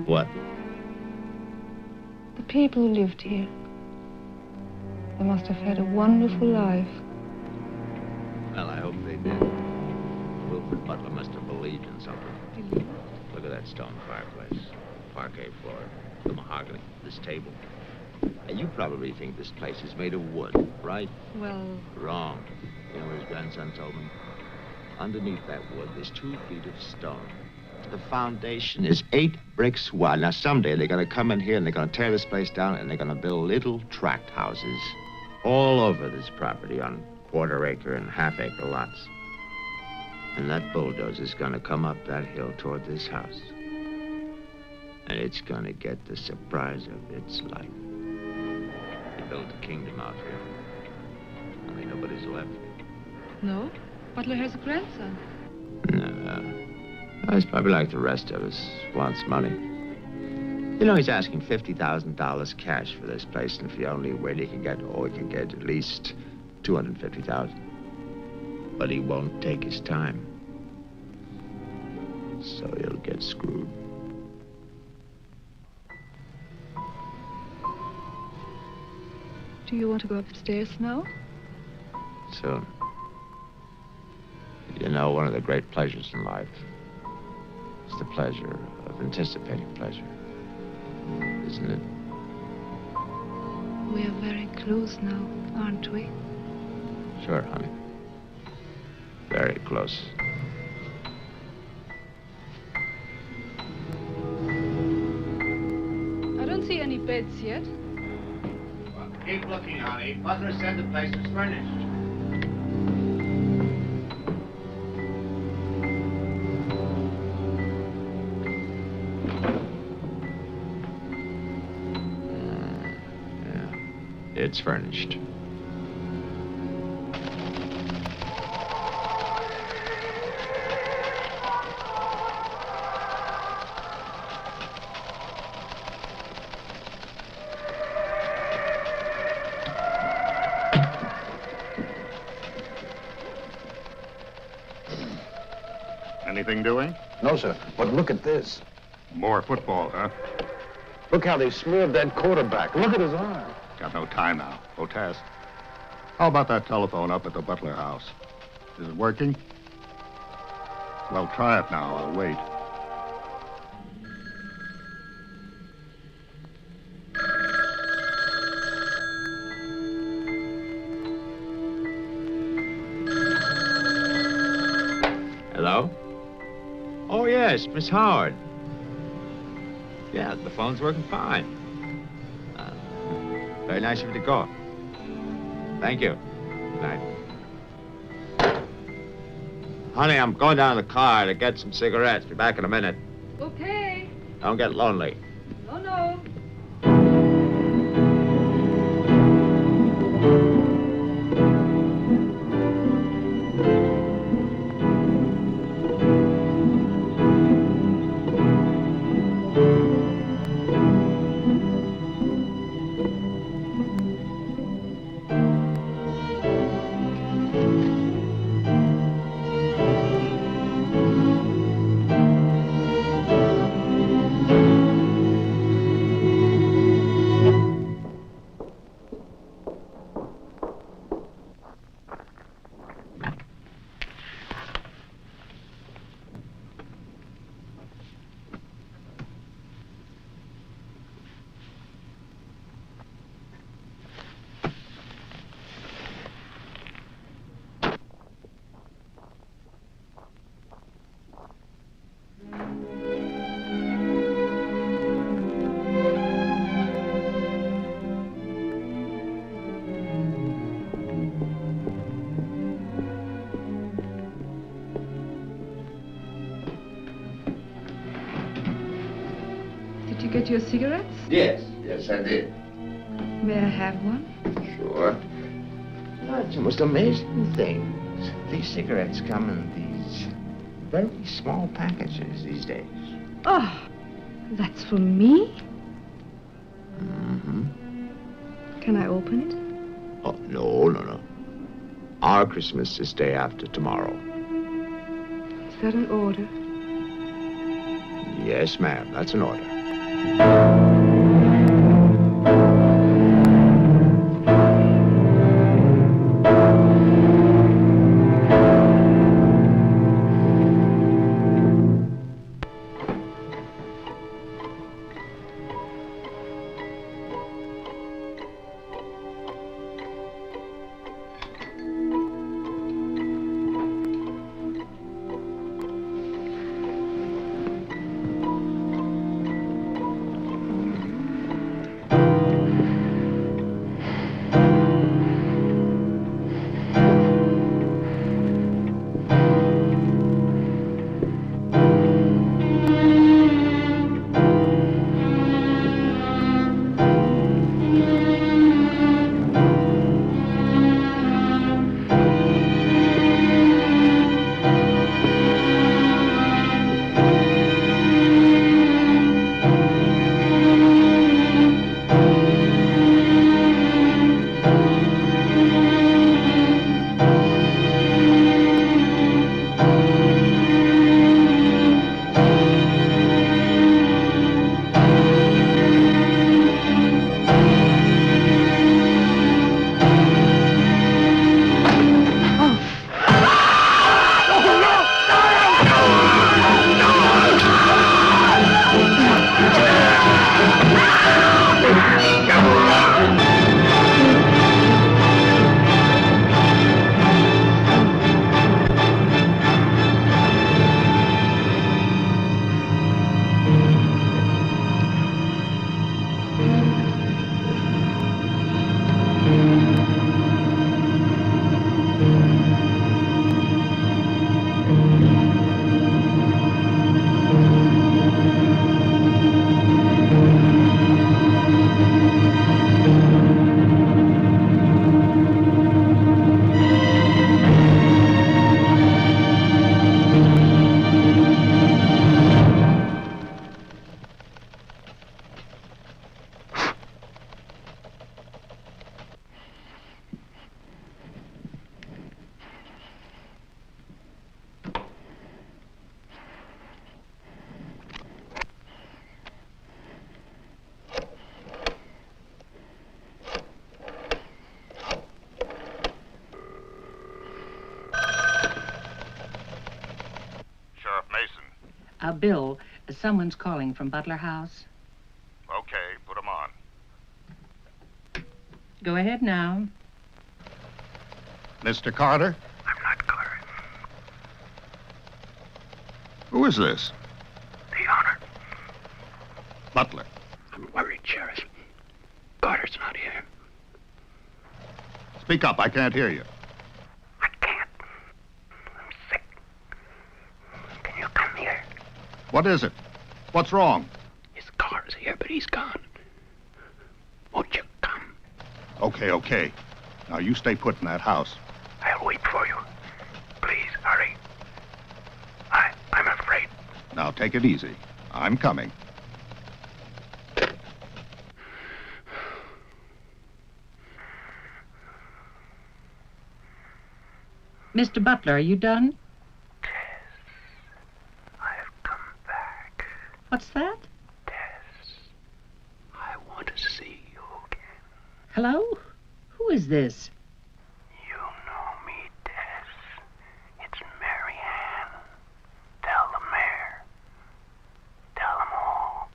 What? The people who lived here. They must have had a wonderful life. Well, I hope they did. Wilfred Butler must have believed in something. Look at that stone fireplace, parquet floor, the mahogany, this table. And you probably think this place is made of wood, right? Well... Wrong. You know what his grandson told me? Underneath that wood, there's 2 feet of stone. The foundation is 8 bricks wide. Now, someday they're going to come in here and they're going to tear this place down and they're going to build little tract houses all over this property on quarter-acre and half-acre lots. And that bulldozer's going to come up that hill toward this house. And it's going to get the surprise of its life. They built a kingdom out here. Only nobody's left. No? Butler has a grandson. No. He's probably like the rest of us. Wants money. You know, he's asking $50,000 cash for this place, and if he only wait, he can get at least $250,000. But he won't take his time. So he'll get screwed. Do you want to go upstairs now? Soon. You know, one of the great pleasures in life is the pleasure of anticipating pleasure. Isn't it? We are very close now, aren't we? Sure, honey. Very close. I don't see any beds yet. Well, keep looking, honey. Butler said the place was furnished. It's furnished. Anything doing? No, sir. But look at this. More football, huh? Look how they smeared that quarterback. Look at his arm. Got no time now. Go test. How about that telephone up at the Butler house? Is it working? Well, try it now. I'll wait. Hello? Oh, yes, Miss Howard. Yeah, the phone's working fine. Very nice of you to call. Thank you. Good night. Honey, I'm going down to the car to get some cigarettes. Be back in a minute. Okay. Don't get lonely. No, no. Did you get your cigarettes? Yes, I did. May I have one? Sure. No, it's the most amazing things. These cigarettes come in these very small packages these days. Oh, that's for me? Mm-hmm. Can I open it? Oh, no. Our Christmas is day after tomorrow. Is that an order? Yes, ma'am, that's an order. Bill, someone's calling from Butler House. Okay, put him on. Go ahead now. Mr. Carter? I'm not Carter. Who is this? The honor. Butler. I'm worried, Sheriff. Carter's not here. Speak up, I can't hear you. Can you come here? What is it? What's wrong? His car's here, but he's gone. Won't you come? Okay. Now you stay put in that house. I'll wait for you. Please, hurry. I'm afraid. Now take it easy. I'm coming. Mr. Butler, are you done? I've come back. What's that? I want to see you again. Hello? Who is this? You know me, Tess. It's Mary Ann. Tell the mayor. Tell them all.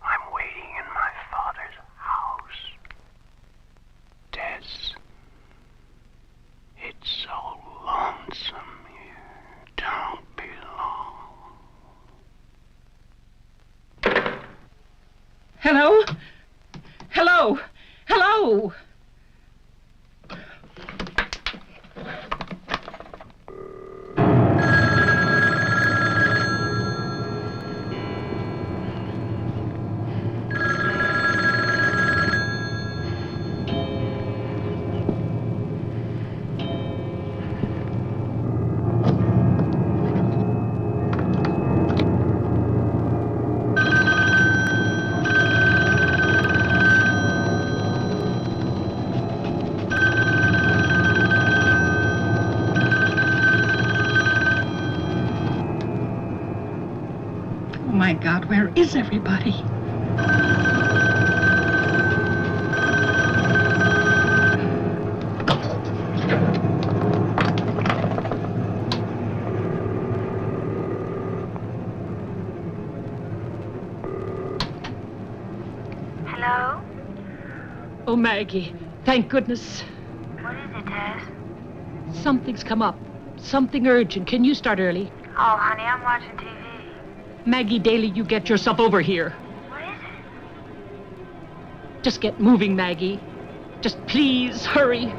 I'm waiting in my father's house. Tess. It's so lonesome here. Don't be long. Hello? Hello? Hello? Oh my God, where is everybody? Hello? Oh, Maggie, thank goodness. What is it, Tess? Something's come up. Something urgent. Can you start early? Oh, honey, I'm watching TV. Maggie Daly, you get yourself over here. What is it? Just get moving, Maggie. Just please hurry.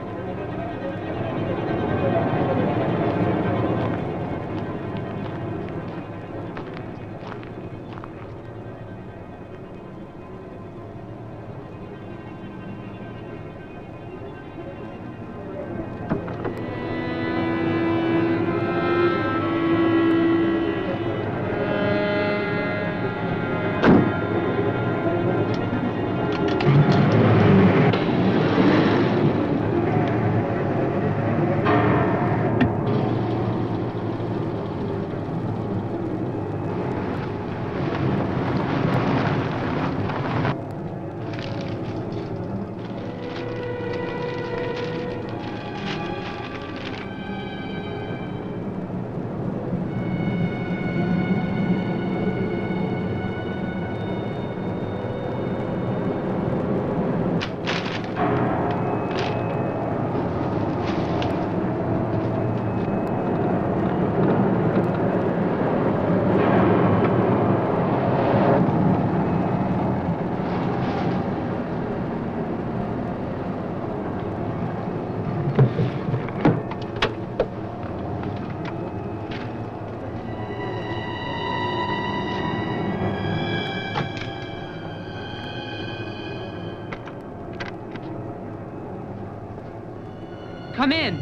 Come in.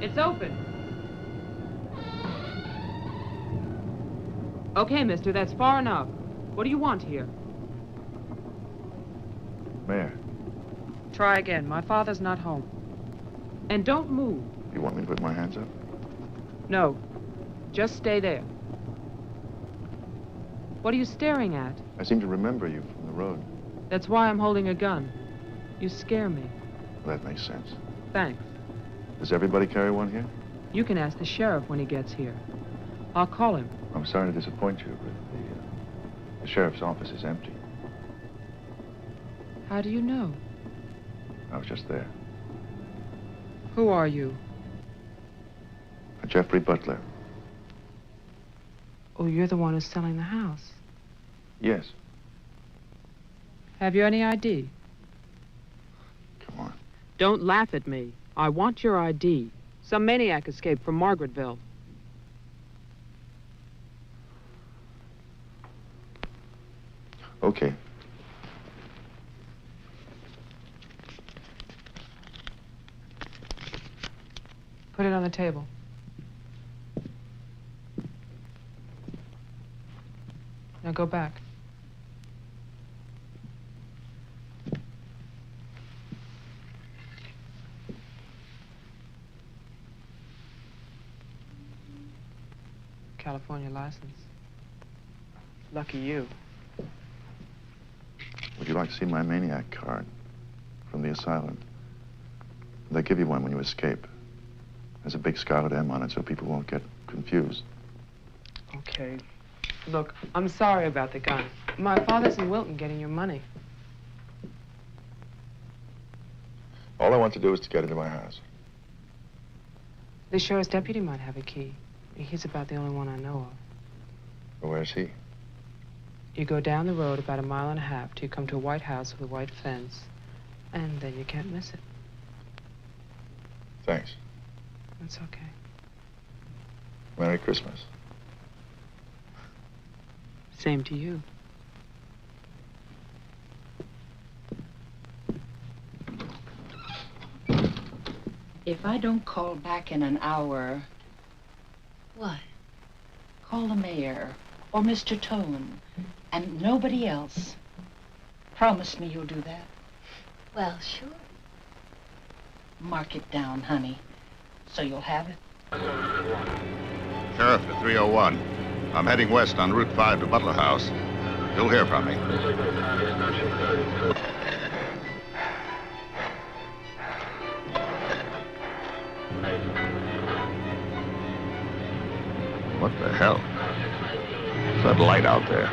It's open. Okay, mister, that's far enough. What do you want here? Mayor, Try again. My father's not home. And don't move. you want me to put my hands up? No. Just stay there. What are you staring at? I seem to remember you from the road. That's why I'm holding a gun. You scare me. Well, that makes sense. Thanks. Does everybody carry one here? You can ask the sheriff when he gets here. I'll call him. I'm sorry to disappoint you, but the sheriff's office is empty. How do you know? I was just there. Who are you? Jeffrey Butler. Oh, you're the one who's selling the house. Yes. Have you any ID? Come on. Don't laugh at me. I want your ID. Some maniac escaped from Margaretville. Okay. Put it on the table. Now go back. California license. Lucky you. Would you like to see my maniac card from the asylum? They give you one when you escape. There's a big scarlet M on it so people won't get confused. Okay. Look, I'm sorry about the gun. My father's in Wilton getting your money. All I want to do is to get into my house. The sheriff's deputy might have a key. He's about the only one I know of. Well, where's he? You go down the road about 1.5 miles till you come to a white house with a white fence, and then you can't miss it. Thanks. That's okay. Merry Christmas. Same to you. If I don't call back in an hour... What? Call the mayor or Mr. Tone and nobody else. Promise me you'll do that. Well, sure. Mark it down, honey, so you'll have it. Sheriff to 301. I'm heading west on Route 5 to Butler House. You'll hear from me. What the hell? What's that light out there?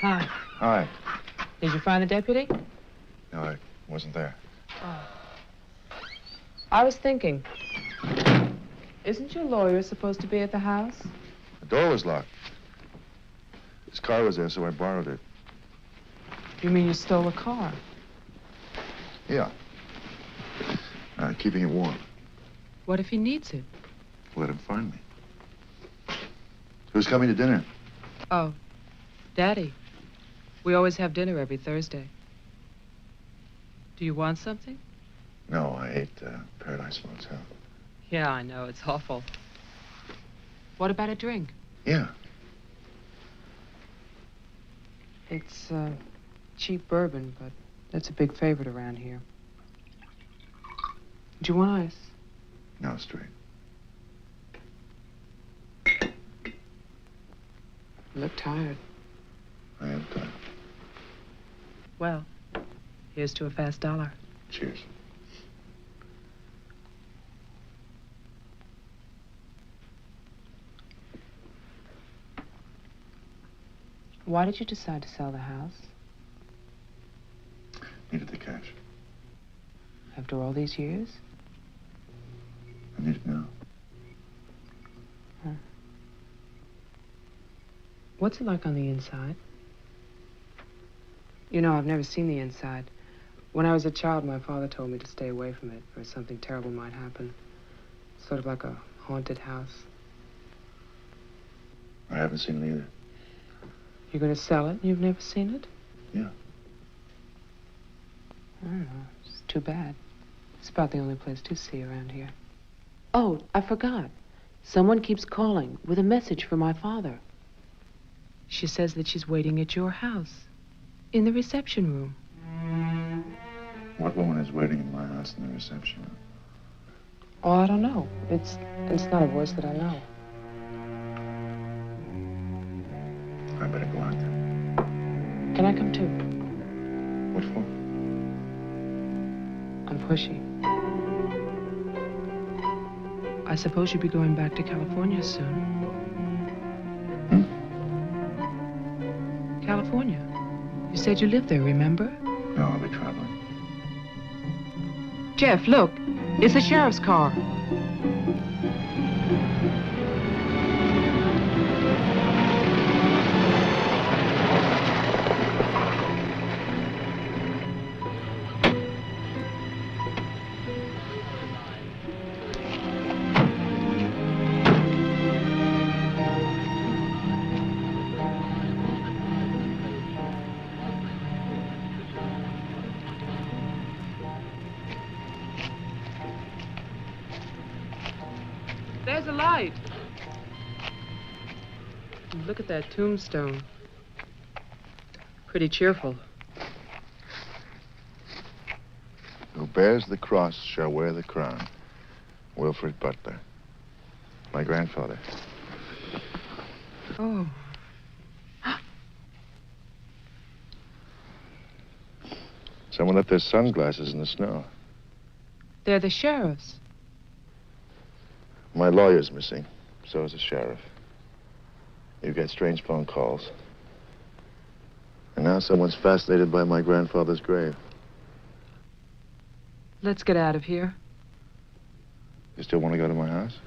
Hi. Hi. Did you find the deputy? No, I wasn't there. Oh. I was thinking, isn't your lawyer supposed to be at the house? The door was locked. His car was there, so I borrowed it. You mean you stole a car? Yeah. Keeping it warm. What if he needs it? Let him find me. Who's coming to dinner? Oh, Daddy. We always have dinner every Thursday. Do you want something? No, I ate Paradise Motel. Yeah, I know. It's awful. What about a drink? Yeah. It's cheap bourbon, but that's a big favorite around here. Do you want ice? No, straight. You look tired. I am tired. Well, here's to a fast dollar. Cheers. Why did you decide to sell the house? Needed the cash. After all these years? I need it now. Huh. What's it like on the inside? You know, I've never seen the inside. When I was a child, my father told me to stay away from it, or something terrible might happen. Sort of like a haunted house. I haven't seen it either. You're going to sell it? You've never seen it? Yeah. I don't know. It's too bad. It's about the only place to see around here. Oh, I forgot. Someone keeps calling with a message for my father. She says that she's waiting at your house, in the reception room. What woman is waiting in my house in the reception room? Oh, I don't know. It's not a voice that I know. I better go out there. Can I come too? What for? I'm pushy. I suppose you'll be going back to California soon. California? You said you lived there, remember? No, I'll be traveling. Jeff, look. It's the sheriff's car. There's a light. Look at that tombstone. Pretty cheerful. Who bears the cross shall wear the crown. Wilfred Butler. My grandfather. Oh. Someone left their sunglasses in the snow. They're the sheriff's. My lawyer's missing. So is the sheriff. You get strange phone calls. And now someone's fascinated by my grandfather's grave. Let's get out of here. You still want to go to my house?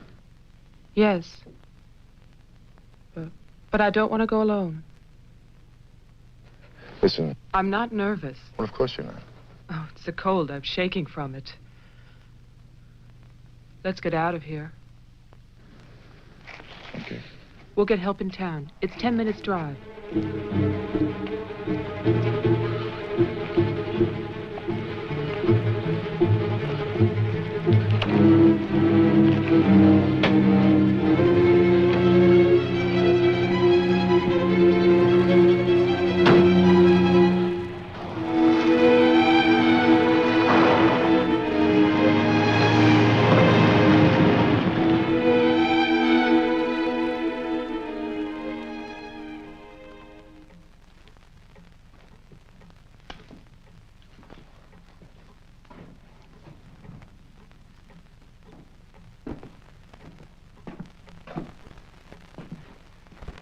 Yes. But I don't want to go alone. Listen. I'm not nervous. Well, of course you're not. Oh, it's the cold. I'm shaking from it. Let's get out of here. Okay. We'll get help in town. It's 10 minutes' drive.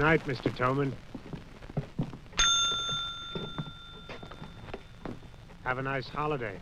Night, Mr. Toman. Have a nice holiday.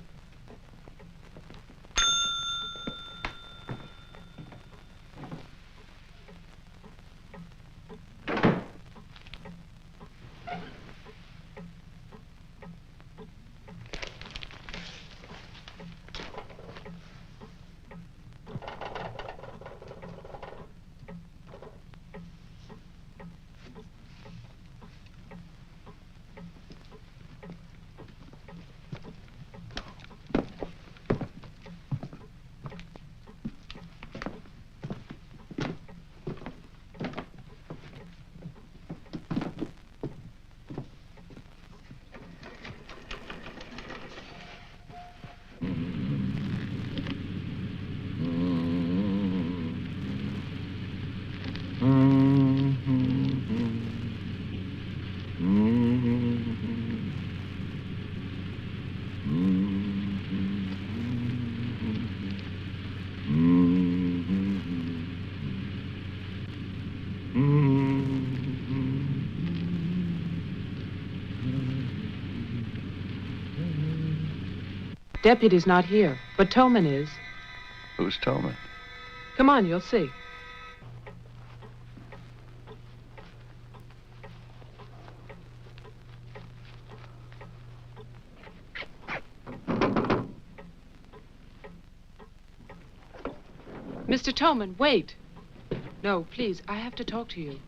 Deputy's not here, but Tolman is. Who's Tolman? Come on, you'll see. Mr. Tolman, wait. No, please, I have to talk to you.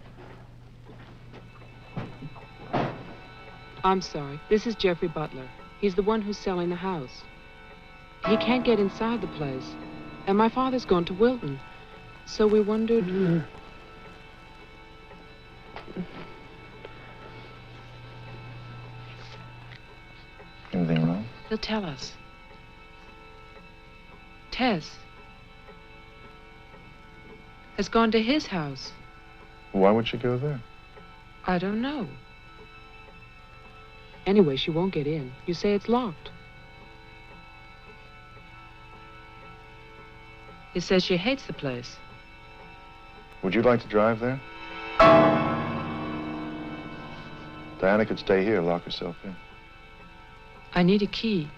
I'm sorry. This is Jeffrey Butler. He's the one who's selling the house. He can't get inside the place. And my father's gone to Wilton. So we wondered... Anything wrong? He'll tell us. Tess has gone to his house. Why would she go there? I don't know. Anyway, she won't get in. You say it's locked. He says she hates the place. Would you like to drive there? Diana could stay here, lock herself in. I need a key.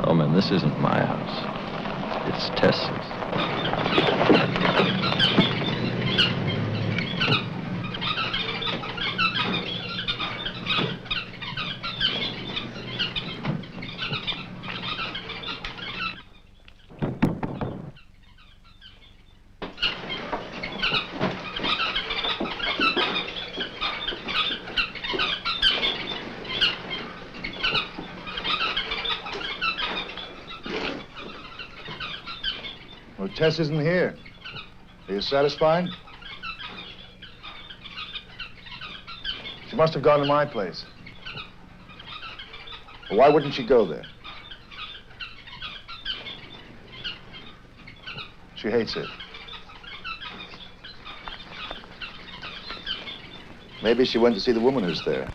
Oh, man, this isn't my house. It's Tess's. Well, Tess isn't here. Are you satisfied? She must have gone to my place. Well, why wouldn't she go there? She hates it. Maybe she went to see the woman who's there.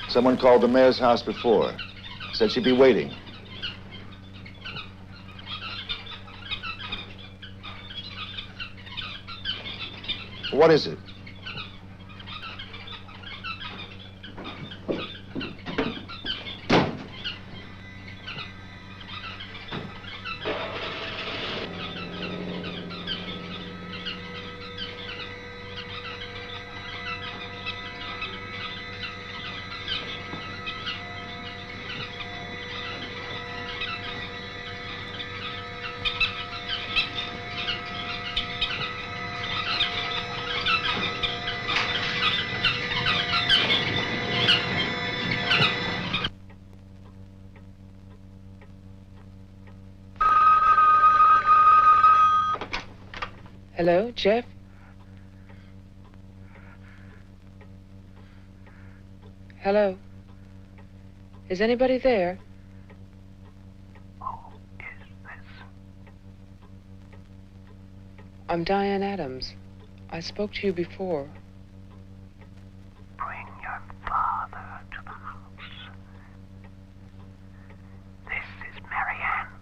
Someone called the mayor's house before. Said she'd be waiting. What is it? Hello, Jeff? Hello? Is anybody there? Who is this? I'm Diane Adams. I spoke to you before. Bring your father to the house. This is Marianne.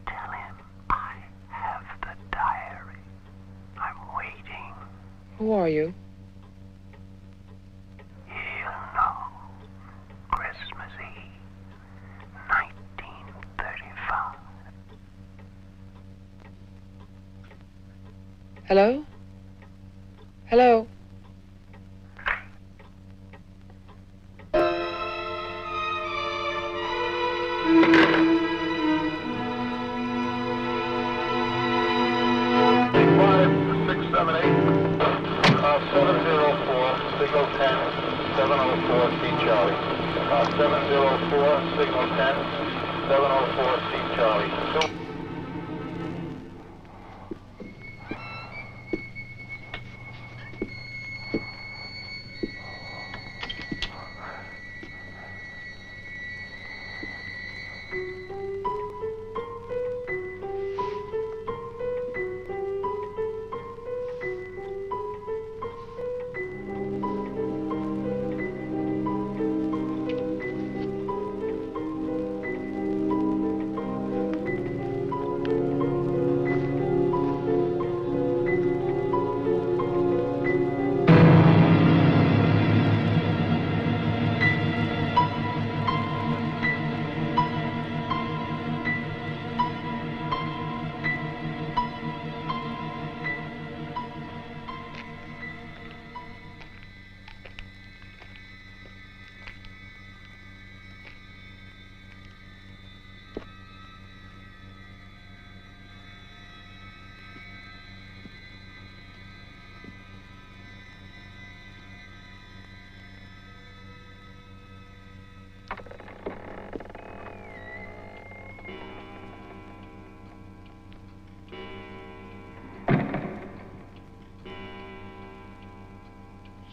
Tell him I have the diary. I'm waiting. Who are you? He'll know. Christmas Eve, 1935. Hello? Hello? 704, C Charlie. 704, signal 10, 704, C Charlie.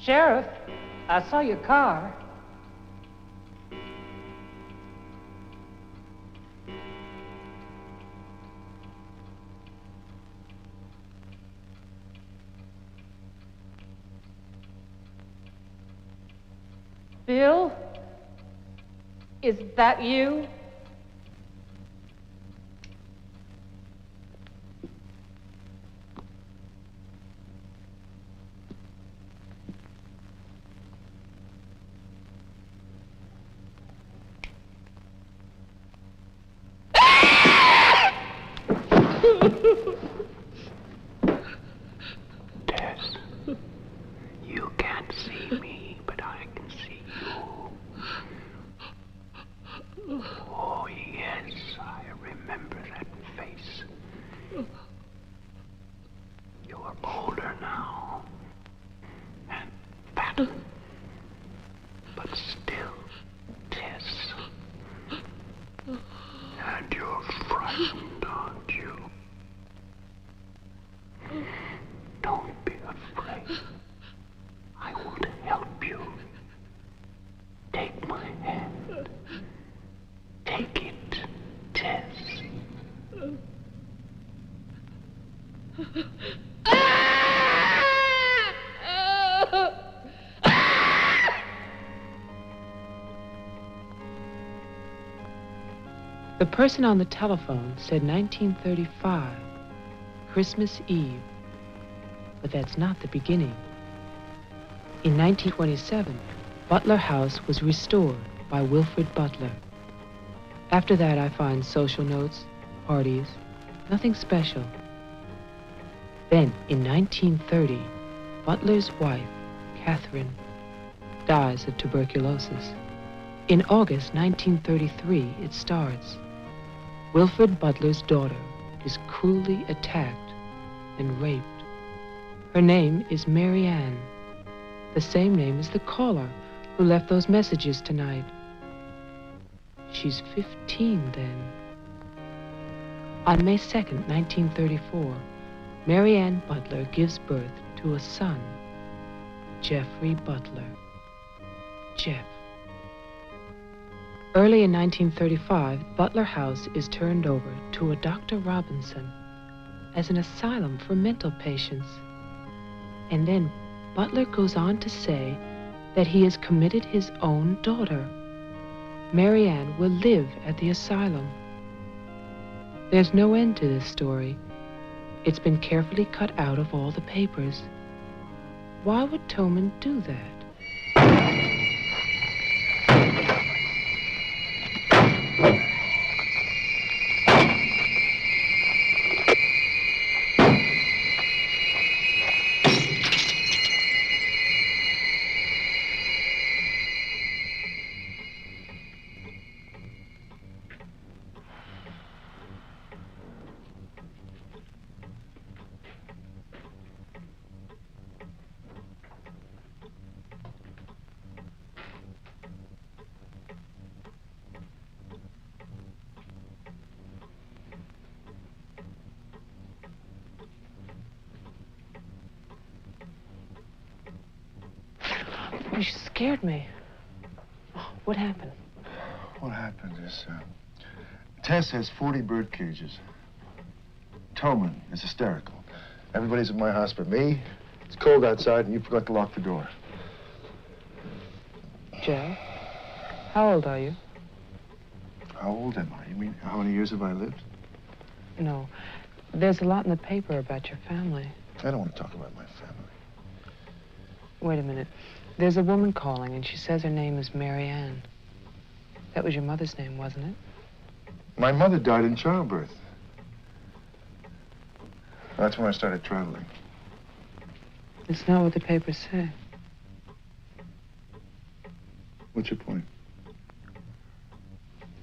Sheriff, I saw your car. Bill? Is that you? Tess, you can't see me, but I can see you. Oh, yes, I remember that face. You're older now, and fatter, but still Tess. And you're frightened, aren't you? Don't be afraid. I want to help you. Take my hand. Take it, Tess. The person on the telephone said 1935, Christmas Eve. But that's not the beginning. In 1927, Butler House was restored by Wilfred Butler. After that, I find social notes, parties, nothing special. Then, in 1930, Butler's wife, Catherine, dies of tuberculosis. In August 1933, it starts. Wilfred Butler's daughter is cruelly attacked and raped. Her name is Mary Ann, the same name as the caller who left those messages tonight. She's 15 then. On May 2nd, 1934, Mary Ann Butler gives birth to a son, Jeffrey Butler. Jeff. Early in 1935, Butler House is turned over to a Dr. Robinson as an asylum for mental patients. And then Butler goes on to say that he has committed his own daughter. Mary Ann will live at the asylum. There's no end to this story. It's been carefully cut out of all the papers. Why would Toman do that? you scared me. Oh, what happened? What happened is, Tess has 40 bird cages. Toman is hysterical. Everybody's at my house but me. It's cold outside, and you forgot to lock the door. Jeff, how old are you? How old am I? You mean, how many years have I lived? No. There's a lot in the paper about your family. I don't want to talk about my family. Wait a minute. There's a woman calling, and she says her name is Mary Ann. That was your mother's name, wasn't it? My mother died in childbirth. That's when I started traveling. It's not what the papers say. What's your point?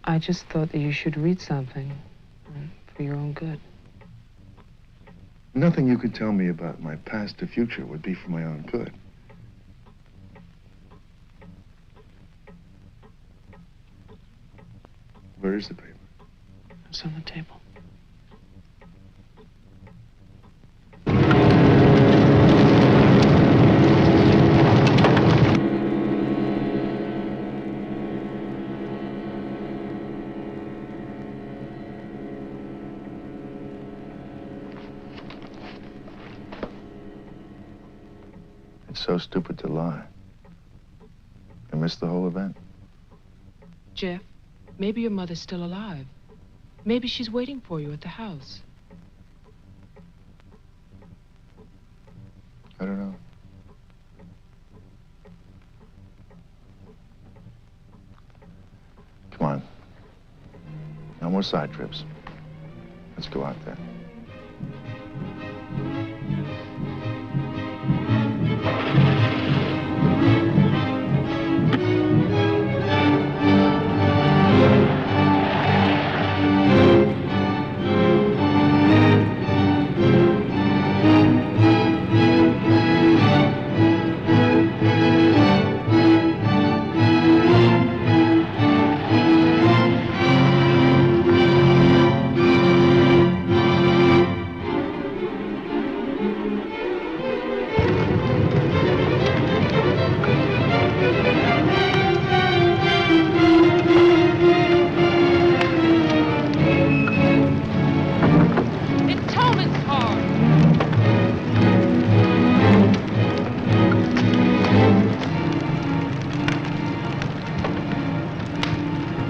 I just thought that you should read something for your own good. Nothing you could tell me about my past or future would be for my own good. Where is the paper? It's on the table. It's so stupid to lie. I missed the whole event. Jeff, maybe your mother's still alive. Maybe she's waiting for you at the house. I don't know. Come on. No more side trips. Let's go out there.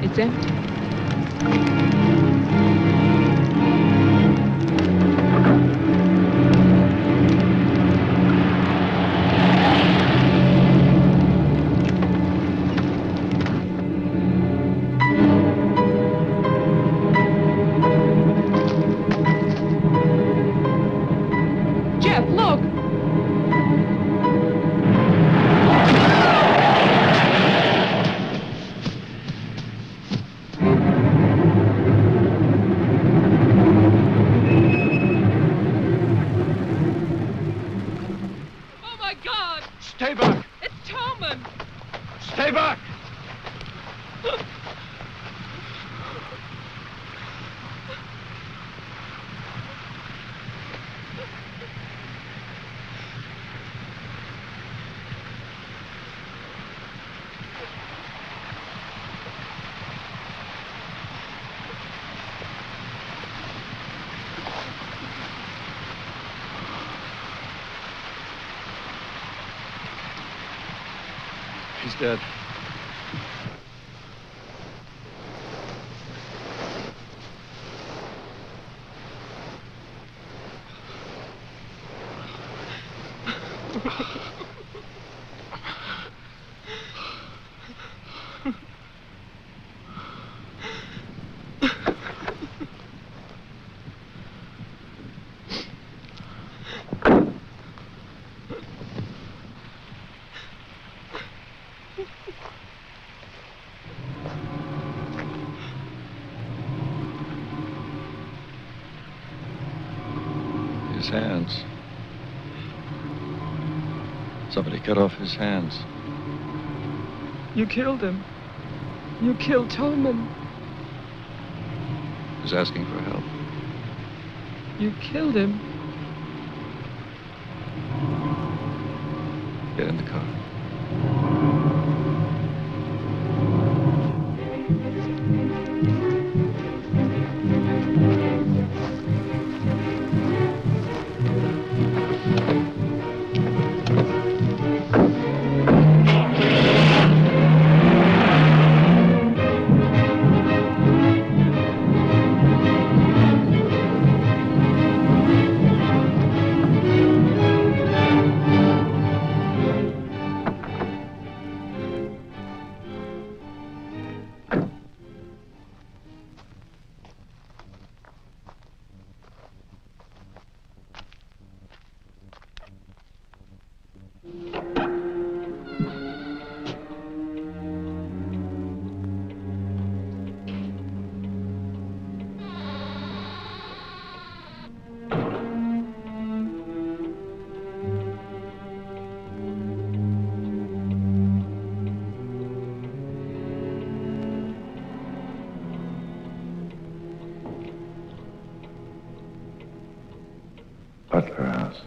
It's empty. Jeff, look! Stay back! It's Toman! Stay back! He's dead. His hands. Somebody cut off his hands. You killed him. You killed Toman. He's asking for help. You killed him. Get in the car. Butler House.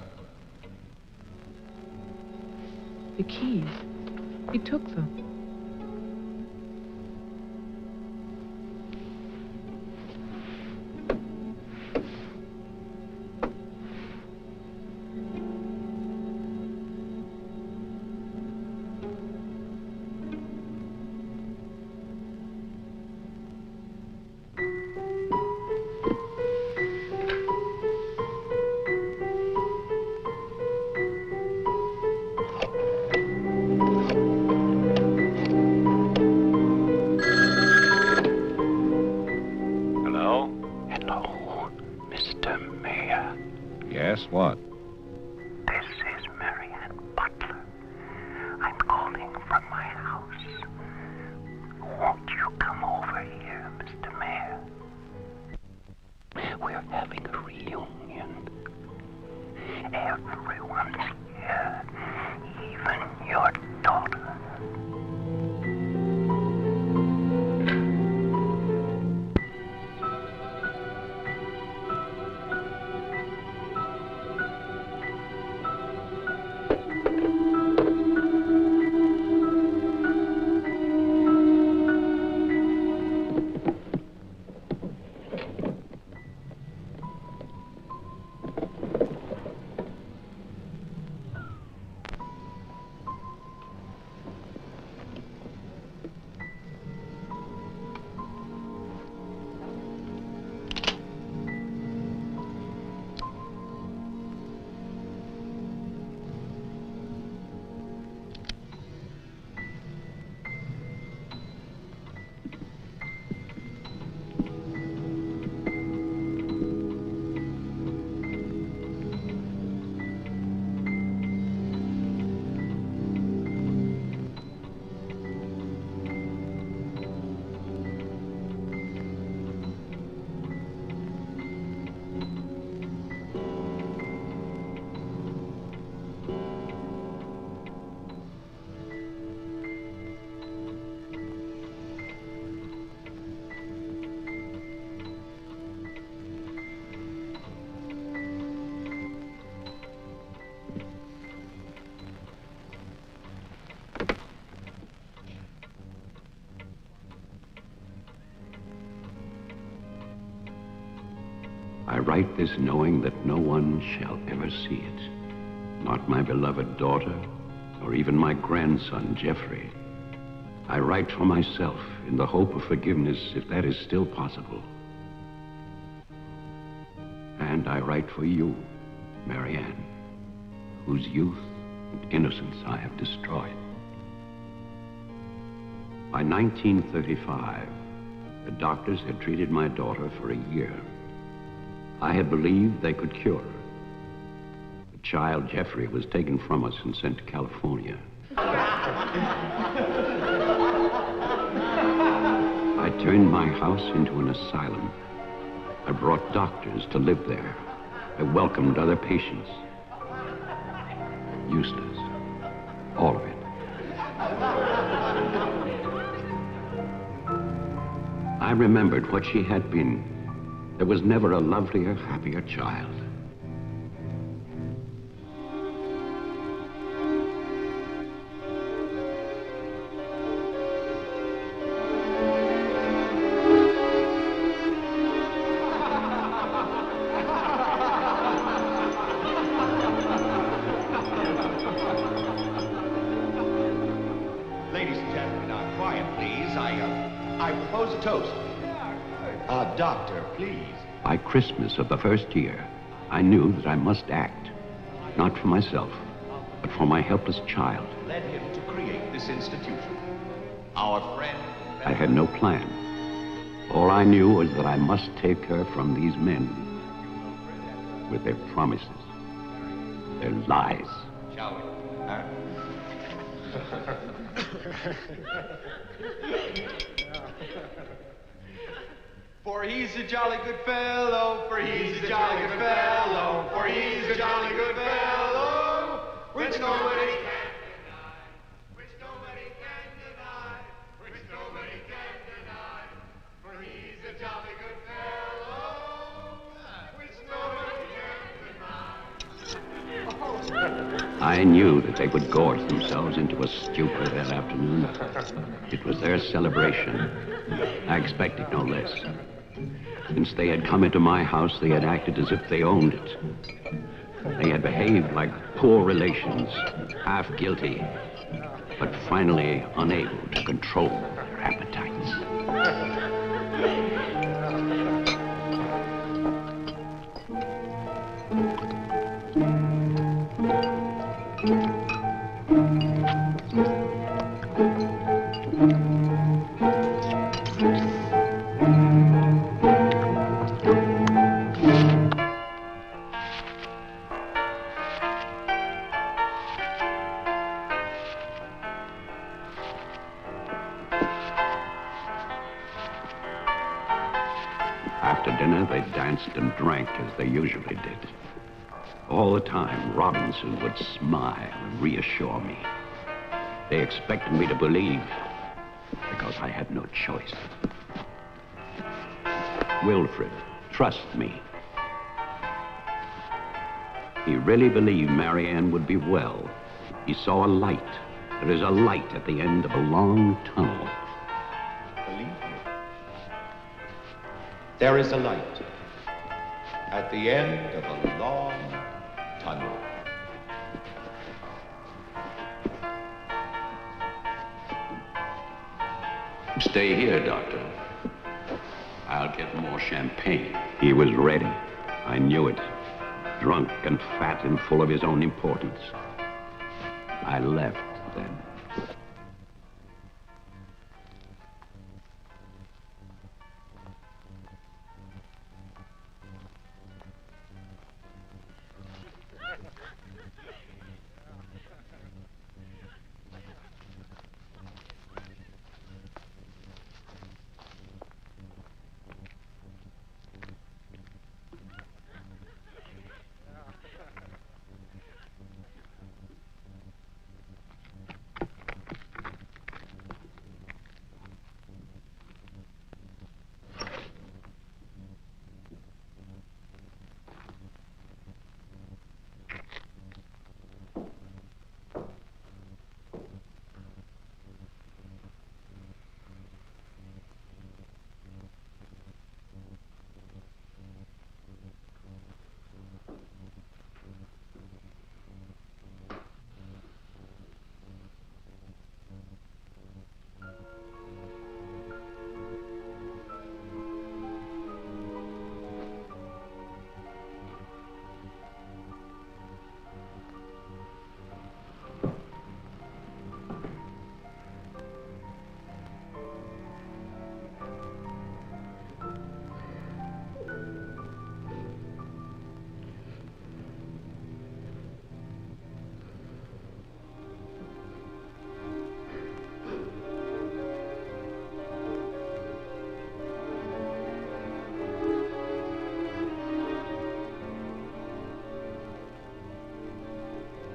The keys. He took them. Yes, what? This is Marianne Butler. I'm calling from my house. Won't you come over here, Mr. Mayor? We're having a reunion. Everyone's here, even your daughter. I write this knowing that no one shall ever see it. Not my beloved daughter, or even my grandson, Jeffrey. I write for myself in the hope of forgiveness, if that is still possible. And I write for you, Marianne, whose youth and innocence I have destroyed. By 1935, the doctors had treated my daughter for a year. I had believed they could cure her. The child, Jeffrey, was taken from us and sent to California. I turned my house into an asylum. I brought doctors to live there. I welcomed other patients. Useless. All of it. I remembered what she had been. There was never a lovelier, happier child. Ladies and gentlemen, now quiet, please. I propose a toast. Doctor, please. By Christmas of the first year, I knew that I must act, not for myself, but for my helpless child. Led him to create this institution. Our friend... I had no plan. All I knew was that I must take her from these men with their promises, their lies. Shall we? For he's a jolly good fellow, for he's a jolly good fellow, for he's a jolly good fellow, which nobody can deny, which nobody can deny, which nobody can deny, for he's a jolly good fellow, which nobody can deny. I knew that they would gorge themselves into a stupor that afternoon. It was their celebration. I expected no less. Since they had come into my house, they had acted as if they owned it. They had behaved like poor relations, half guilty, but finally unable to control their appetites. After dinner, they danced and drank as they usually did. All the time, Robinson would smile and reassure me. They expected me to believe, because I had no choice. Wilfred, trust me. He really believed Marianne would be well. He saw a light. There is a light at the end of a long tunnel. Believe me. There is a light at the end of a long tunnel. Stay here, Doctor. I'll get more champagne. He was ready. I knew it. Drunk and fat and full of his own importance. I left then.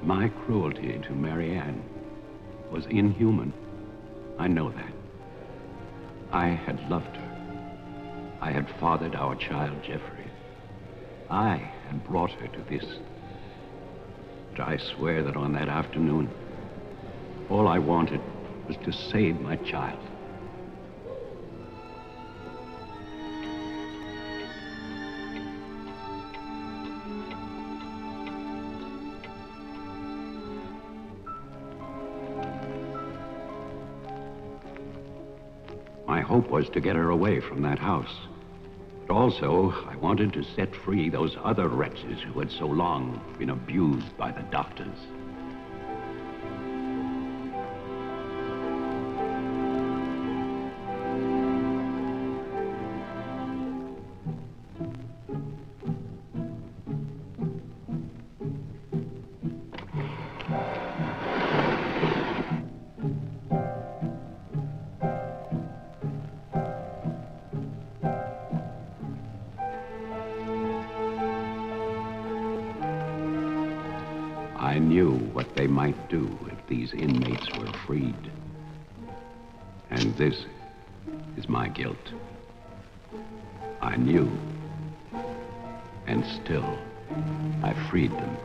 My cruelty to Marianne was inhuman. I know that. I had loved her. I had fathered our child, Jeffrey. I had brought her to this. But I swear that on that afternoon, all I wanted was to save my child. My hope was to get her away from that house. But also, I wanted to set free those other wretches who had so long been abused by the doctors. I knew what they might do if these inmates were freed. And this is my guilt. I knew, and still I freed them.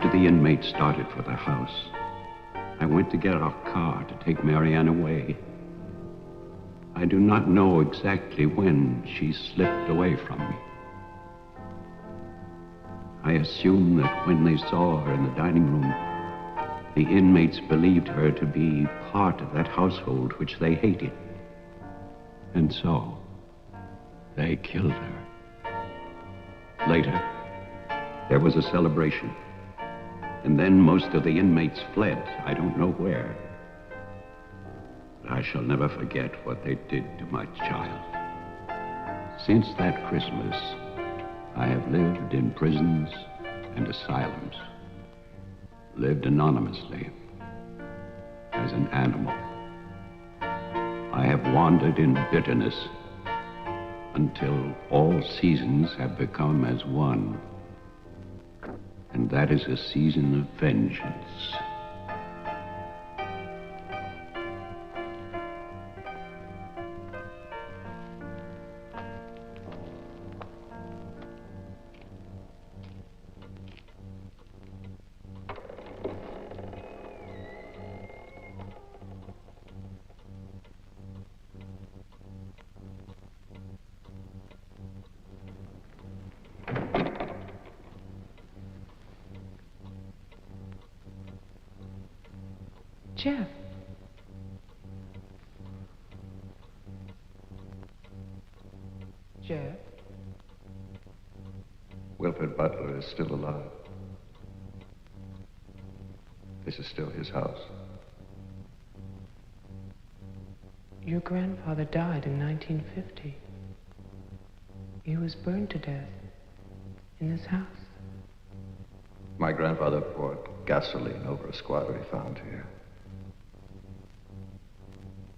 After the inmates started for the house, I went to get our car to take Marianne away. I do not know exactly when she slipped away from me. I assume that when they saw her in the dining room, the inmates believed her to be part of that household which they hated. And so, they killed her. Later, there was a celebration. And then most of the inmates fled. I don't know where. But I shall never forget what they did to my child. Since that Christmas, I have lived in prisons and asylums. Lived anonymously, as an animal. I have wandered in bitterness until all seasons have become as one. And that is a season of vengeance. Jeff. Jeff. Wilfred Butler is still alive. This is still his house. Your grandfather died in 1950. He was burned to death in this house. My grandfather poured gasoline over a squatter he found here.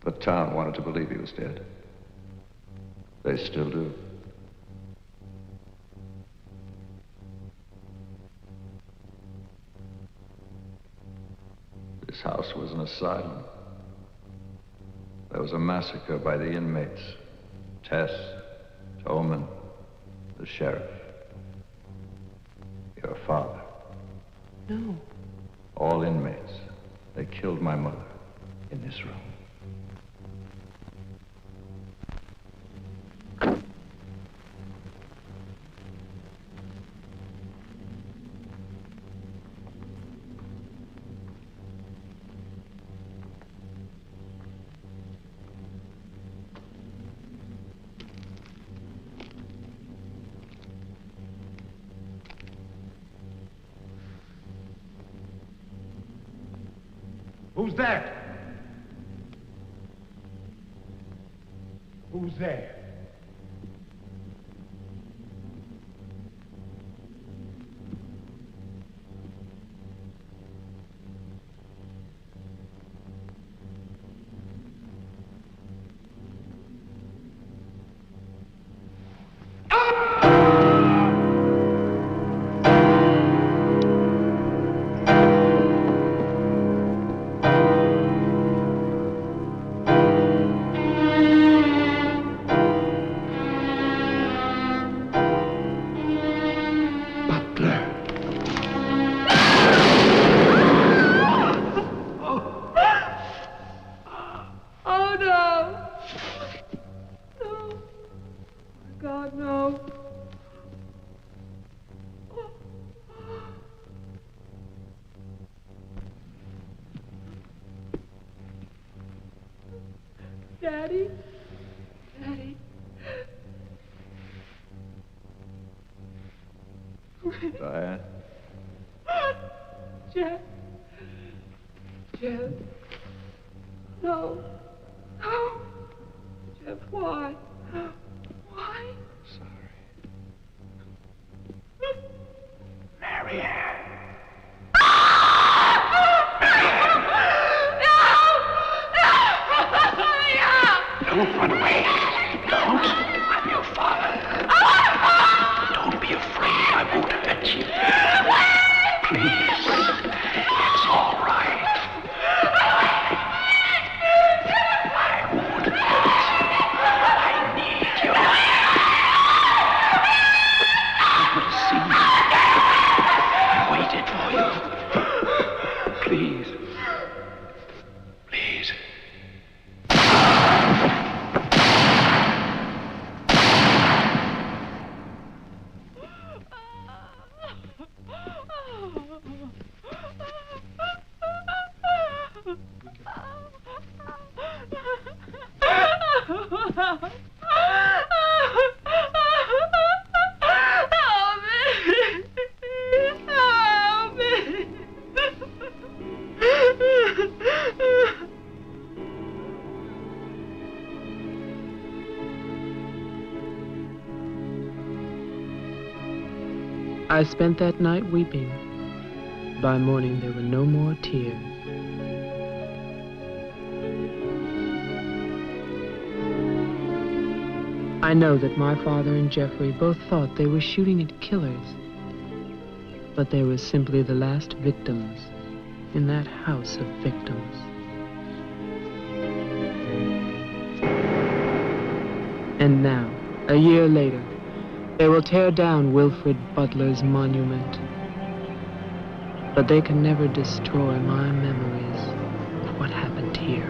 The town wanted to believe he was dead. They still do. This house was an asylum. There was a massacre by the inmates. Tess, Tolman, the sheriff. Your father. No. All inmates. They killed my mother in this room. Who's that? Who's there? Daddy? Daddy? Diane? Jeff? Jeff? No. No. Jeff, why? Why? Marianne. Don't run away. Don't. I'm your father. Don't be afraid. I won't hurt you. Please. It's all right. I won't hurt you. I need you. I want to see you. I waited for you. please. Please. I spent that night weeping. By morning, there were no more tears. I know that my father and Jeffrey both thought they were shooting at killers, but they were simply the last victims in that house of victims. And now, a year later, they will tear down Wilfred Butler's monument. But they can never destroy my memories of what happened here.